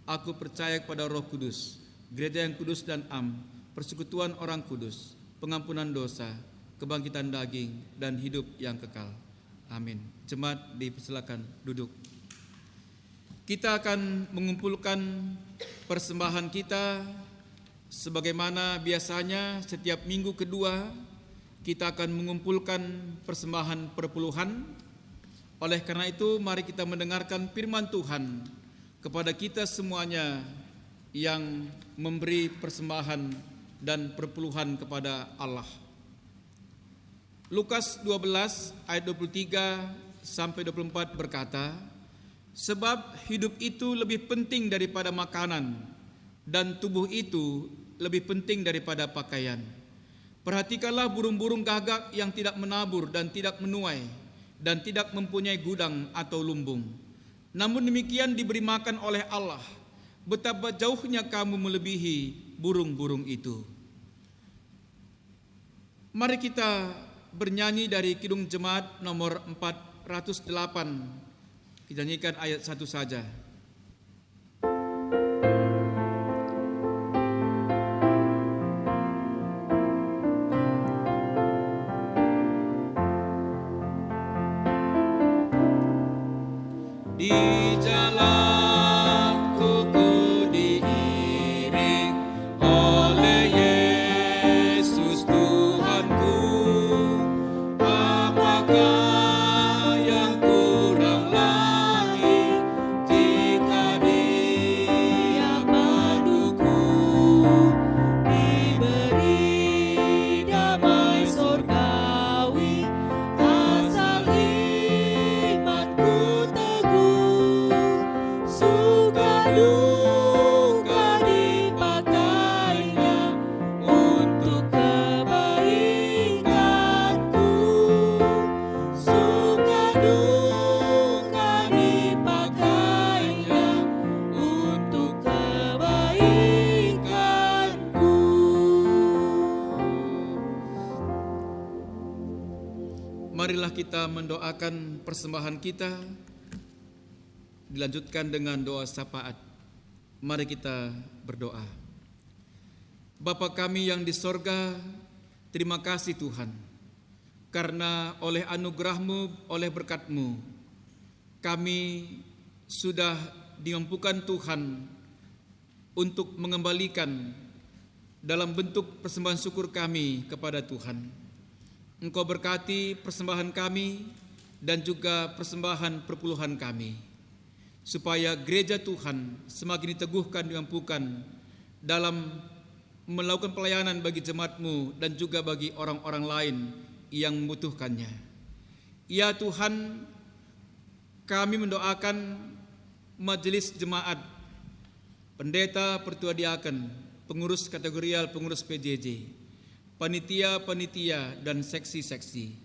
Aku percaya kepada Roh Kudus, gereja yang kudus dan am, persekutuan orang kudus, pengampunan dosa, kebangkitan daging, dan hidup yang kekal. Amin. Jemaat dipersilakan duduk. Kita akan mengumpulkan persembahan kita sebagaimana biasanya setiap minggu kedua kita akan mengumpulkan persembahan perpuluhan. Oleh karena itu, mari kita mendengarkan firman Tuhan kepada kita semuanya yang memberi persembahan dan perpuluhan kepada Allah. Lukas 12 ayat 23 sampai 24 berkata, sebab hidup itu lebih penting daripada makanan, dan tubuh itu lebih penting daripada pakaian. Perhatikanlah burung-burung gagak yang tidak menabur dan tidak menuai, dan tidak mempunyai gudang atau lumbung, namun demikian diberi makan oleh Allah. Betapa jauhnya kamu melebihi burung-burung itu. Mari kita bernyanyi dari Kidung Jemaat nomor 408. Kita nyanyikan ayat 1 saja. Di jalanku ku diiring oleh Yesus Tuhanku. Apakah yang kurang lagi jika Dia paduku, diberi damai sorgawi, asal imanku suka duka dipakainya untuk kebaikanku. Suka duka dipakainya untuk kebaikanku. Marilah kita mendoakan persembahan kita, dilanjutkan dengan doa syafaat. Mari kita berdoa. Bapa kami yang di sorga, terima kasih Tuhan, karena oleh anugerah-Mu, oleh berkat-Mu, kami sudah dimampukan Tuhan untuk mengembalikan dalam bentuk persembahan syukur kami kepada Tuhan. Engkau berkati persembahan kami dan juga persembahan perpuluhan kami, supaya gereja Tuhan semakin diteguhkan, dimampukan dalam melakukan pelayanan bagi jemaat-Mu dan juga bagi orang-orang lain yang membutuhkannya. Ya Tuhan, kami mendoakan majelis jemaat, pendeta, pertua diaken, pengurus kategorial, pengurus PJJ, panitia-panitia dan seksi-seksi.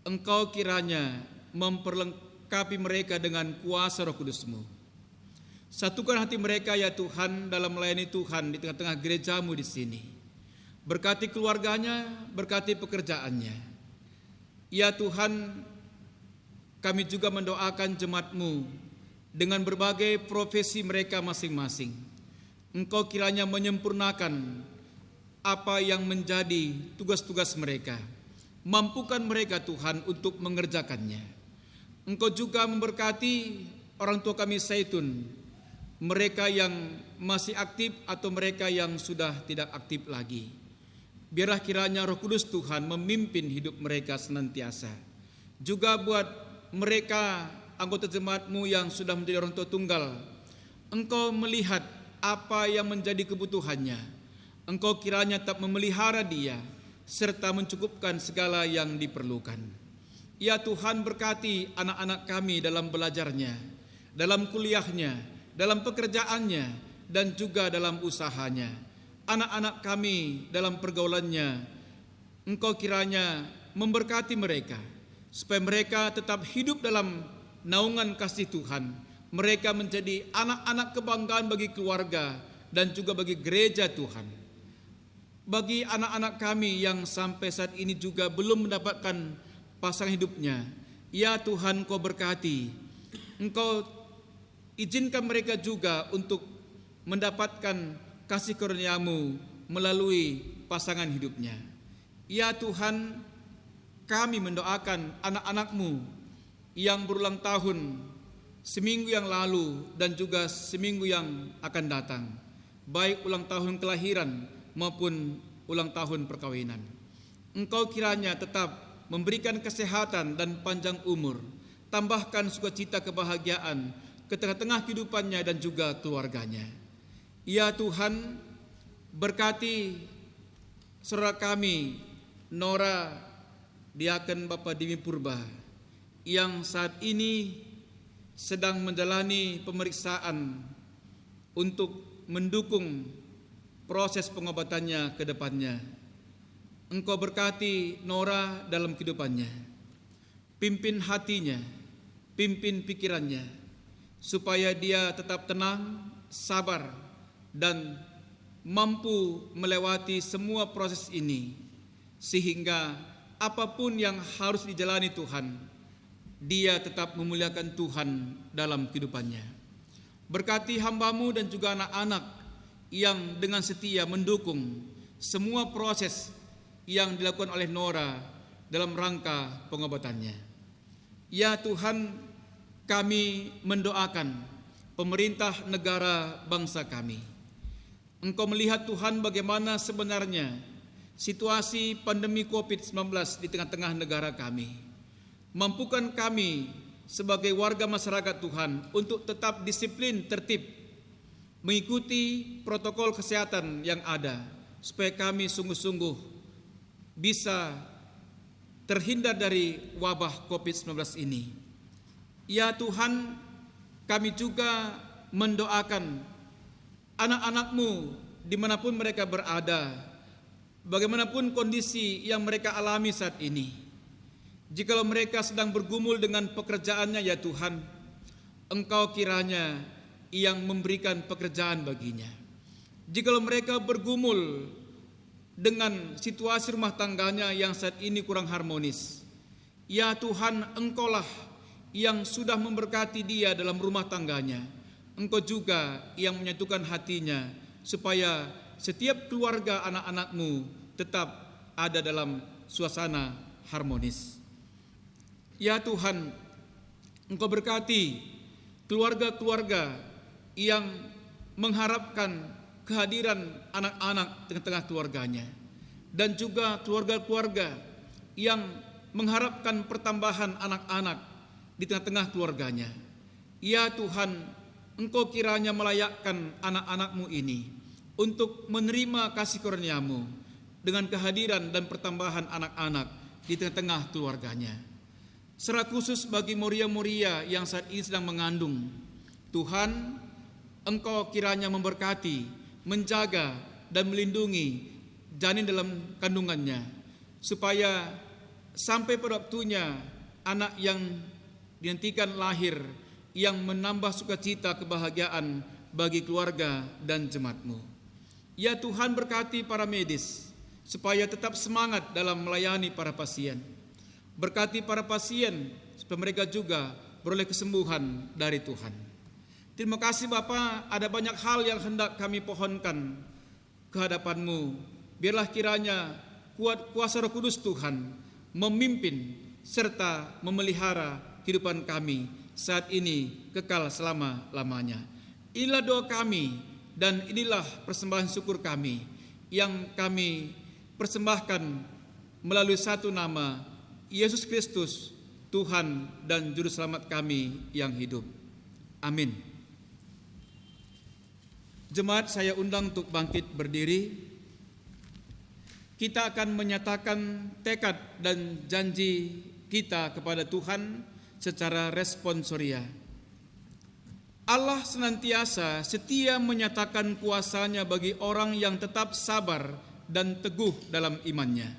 Engkau kiranya memperlengkapi mereka dengan kuasa Roh Kudus-Mu. Satukan hati mereka ya Tuhan dalam melayani Tuhan di tengah-tengah gereja-Mu di sini. Berkati keluarganya, berkati pekerjaannya. Ya Tuhan, kami juga mendoakan jemaat-Mu dengan berbagai profesi mereka masing-masing. Engkau kiranya menyempurnakan apa yang menjadi tugas-tugas mereka. Mampukan mereka Tuhan untuk mengerjakannya. Engkau juga memberkati orang tua kami Zaitun, mereka yang masih aktif atau mereka yang sudah tidak aktif lagi. Biarlah kiranya Roh Kudus Tuhan memimpin hidup mereka senantiasa. Juga buat mereka anggota jemaat-Mu yang sudah menjadi orang tua tunggal, Engkau melihat apa yang menjadi kebutuhannya. Engkau kiranya tetap memelihara dia serta mencukupkan segala yang diperlukan. Ya Tuhan, berkati anak-anak kami dalam belajarnya, dalam kuliahnya, dalam pekerjaannya, dan juga dalam usahanya. Anak-anak kami dalam pergaulannya, Engkau kiranya memberkati mereka, supaya mereka tetap hidup dalam naungan kasih Tuhan. Mereka menjadi anak-anak kebanggaan bagi keluarga dan juga bagi gereja Tuhan. Bagi anak-anak kami yang sampai saat ini juga belum mendapatkan pasangan hidupnya, ya Tuhan, Kau berkati. Engkau izinkan mereka juga untuk mendapatkan kasih karunia-Mu melalui pasangan hidupnya. Ya Tuhan, kami mendoakan anak-anak-Mu yang berulang tahun seminggu yang lalu dan juga seminggu yang akan datang, baik ulang tahun kelahiran maupun ulang tahun perkawinan. Engkau kiranya tetap memberikan kesehatan dan panjang umur, tambahkan sukacita kebahagiaan ke tengah-tengah kehidupannya dan juga keluarganya. Ya Tuhan, berkati saudara kami Nora Diaken Bapak Dimi Purba yang saat ini sedang menjalani pemeriksaan untuk mendukung proses pengobatannya ke depannya. Engkau berkati Nora dalam kehidupannya, pimpin hatinya, pimpin pikirannya, supaya dia tetap tenang, sabar, dan mampu melewati semua proses ini, sehingga apapun yang harus dijalani Tuhan, dia tetap memuliakan Tuhan dalam kehidupannya. Berkati hamba-Mu dan juga anak-anak yang dengan setia mendukung semua proses yang dilakukan oleh Nora dalam rangka pengobatannya. Ya Tuhan, kami mendoakan pemerintah negara bangsa kami. Engkau melihat Tuhan bagaimana sebenarnya situasi pandemi COVID-19 di tengah-tengah negara kami. Mampukan kami sebagai warga masyarakat Tuhan untuk tetap disiplin, tertib, mengikuti protokol kesehatan yang ada, supaya kami sungguh-sungguh bisa terhindar dari wabah COVID-19 ini. Ya Tuhan, kami juga mendoakan anak-anak-Mu dimanapun mereka berada, bagaimanapun kondisi yang mereka alami saat ini. Jikalau mereka sedang bergumul dengan pekerjaannya, ya Tuhan, Engkau kiranya yang memberikan pekerjaan baginya. Jikalau mereka bergumul dengan situasi rumah tangganya yang saat ini kurang harmonis, ya Tuhan, Engkaulah yang sudah memberkati dia dalam rumah tangganya. Engkau juga yang menyatukan hatinya, supaya setiap keluarga anak-anak-Mu tetap ada dalam suasana harmonis. Ya Tuhan, Engkau berkati keluarga-keluarga yang mengharapkan kehadiran anak-anak tengah-tengah keluarganya, dan juga keluarga-keluarga yang mengharapkan pertambahan anak-anak di tengah-tengah keluarganya. Ya Tuhan, Engkau kiranya melayakkan anak-anak-Mu ini untuk menerima kasih karunia-Mu dengan kehadiran dan pertambahan anak-anak di tengah-tengah keluarganya. Secara khusus bagi Moria-Moria yang saat ini sedang mengandung, Tuhan, Engkau kiranya memberkati, menjaga, dan melindungi janin dalam kandungannya, supaya sampai pada waktunya anak yang dinantikan lahir, yang menambah sukacita kebahagiaan bagi keluarga dan jemaat-Mu. Ya Tuhan, berkati para medis, supaya tetap semangat dalam melayani para pasien. Berkati para pasien supaya mereka juga beroleh kesembuhan dari Tuhan. Terima kasih Bapa, ada banyak hal yang hendak kami pohonkan ke hadapan-Mu. Biarlah kiranya kuasa Roh Kudus Tuhan memimpin serta memelihara kehidupan kami saat ini kekal selama-lamanya. Inilah doa kami dan inilah persembahan syukur kami yang kami persembahkan melalui satu nama, Yesus Kristus, Tuhan dan Juru Selamat kami yang hidup. Amin. Jemaat, saya undang untuk bangkit berdiri. Kita akan menyatakan tekad dan janji kita kepada Tuhan secara responsoria. Allah senantiasa setia menyatakan kuasa-Nya bagi orang yang tetap sabar dan teguh dalam imannya.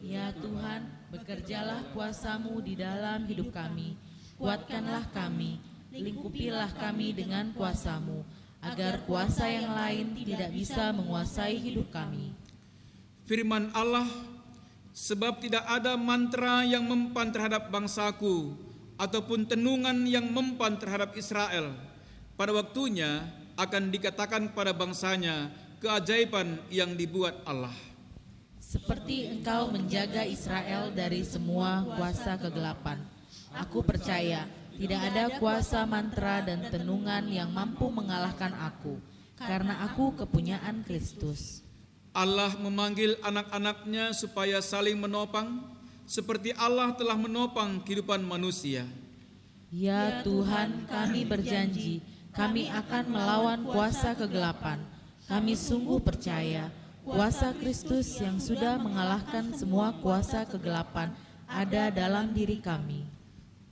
Ya Tuhan, bekerjalah kuasa-Mu di dalam hidup kami. Kuatkanlah kami, lingkupilah kami dengan kuasa-Mu, agar kuasa yang lain tidak bisa menguasai hidup kami. Firman Allah, sebab tidak ada mantra yang mempan terhadap bangsaku, ataupun tenungan yang mempan terhadap Israel. Pada waktunya akan dikatakan pada bangsanya keajaiban yang dibuat Allah. Seperti Engkau menjaga Israel dari semua kuasa kegelapan, aku percaya tidak ada kuasa mantra dan tenungan yang mampu mengalahkan aku, karena aku kepunyaan Kristus. Allah memanggil anak-anaknya supaya saling menopang, seperti Allah telah menopang kehidupan manusia. Ya Tuhan, kami berjanji, kami akan melawan kuasa kegelapan. Kami sungguh percaya, kuasa Kristus yang sudah mengalahkan semua kuasa kegelapan ada dalam diri kami.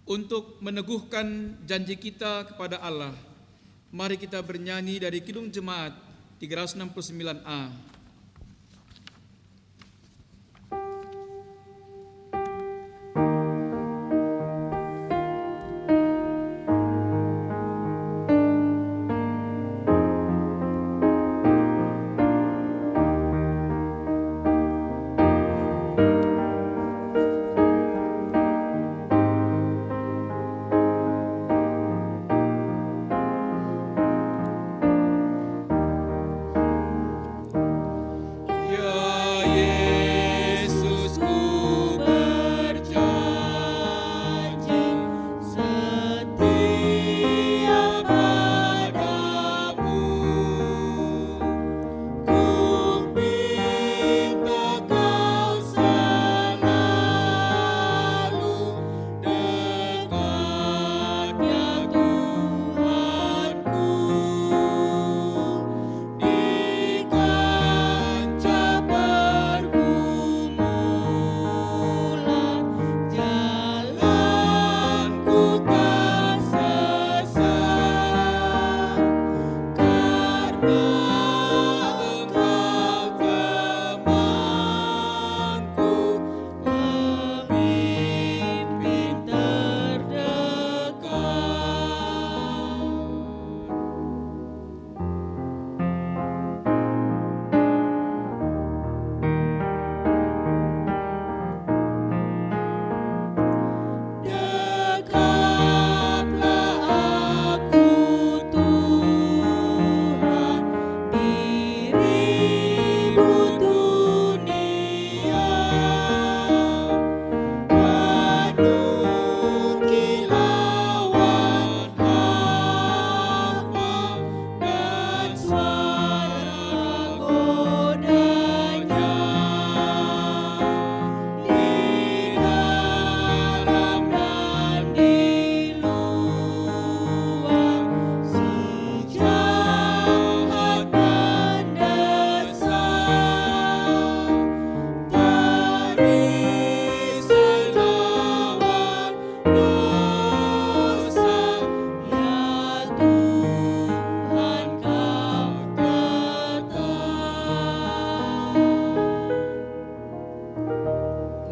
Untuk meneguhkan janji kita kepada Allah, mari kita bernyanyi dari Kidung Jemaat 369A.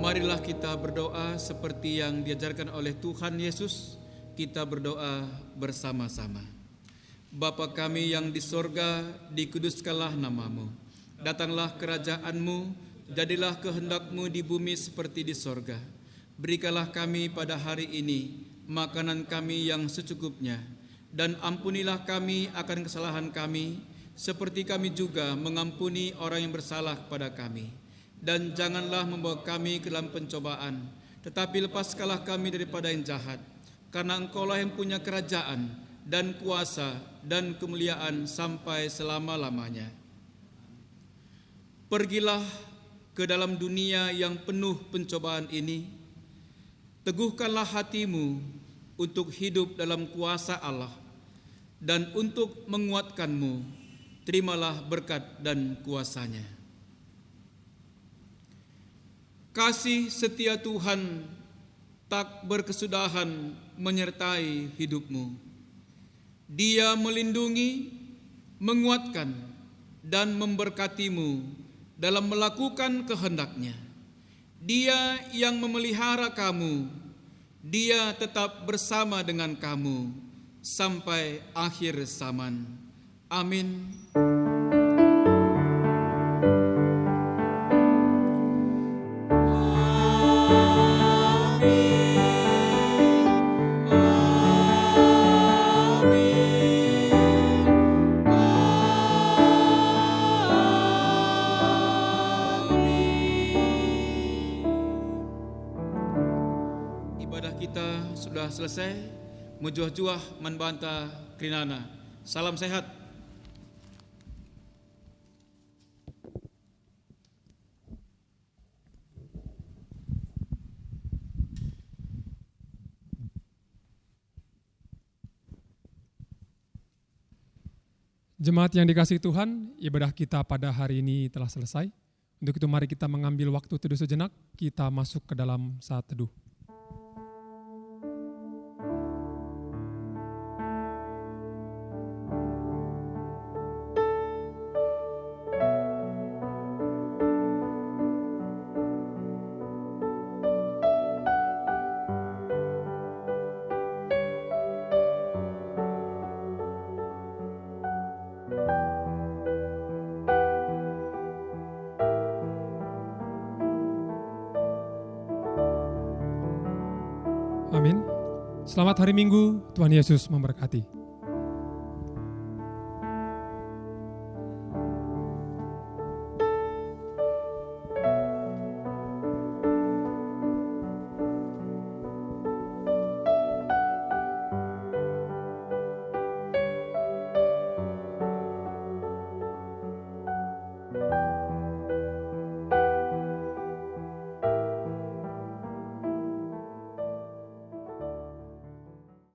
Marilah kita berdoa seperti yang diajarkan oleh Tuhan Yesus. Kita berdoa bersama-sama. Bapa kami yang di sorga, dikuduskanlah namamu. Datanglah kerajaan-Mu, jadilah kehendak-Mu di bumi seperti di sorga. Berikanlah kami pada hari ini makanan kami yang secukupnya, dan ampunilah kami akan kesalahan kami, seperti kami juga mengampuni orang yang bersalah kepada kami. Dan janganlah membawa kami ke dalam pencobaan, tetapi lepaskanlah kami daripada yang jahat, karena Engkaulah yang punya kerajaan dan kuasa dan kemuliaan sampai selama-lamanya. Pergilah ke dalam dunia yang penuh pencobaan ini, teguhkanlah hatimu untuk hidup dalam kuasa Allah, dan untuk menguatkanmu, terimalah berkat dan kuasa-Nya. Kasih setia Tuhan tak berkesudahan menyertai hidupmu. Dia melindungi, menguatkan, dan memberkatimu dalam melakukan kehendak-Nya. Dia yang memelihara kamu, Dia tetap bersama dengan kamu sampai akhir zaman. Amin. Sudah selesai, mujuah-juah manbanta krinana. Salam sehat. Jemaat yang dikasihi Tuhan, ibadah kita pada hari ini telah selesai. Untuk itu mari kita mengambil waktu teduh sejenak, kita masuk ke dalam saat teduh. Amin. Selamat hari Minggu, Tuhan Yesus memberkati.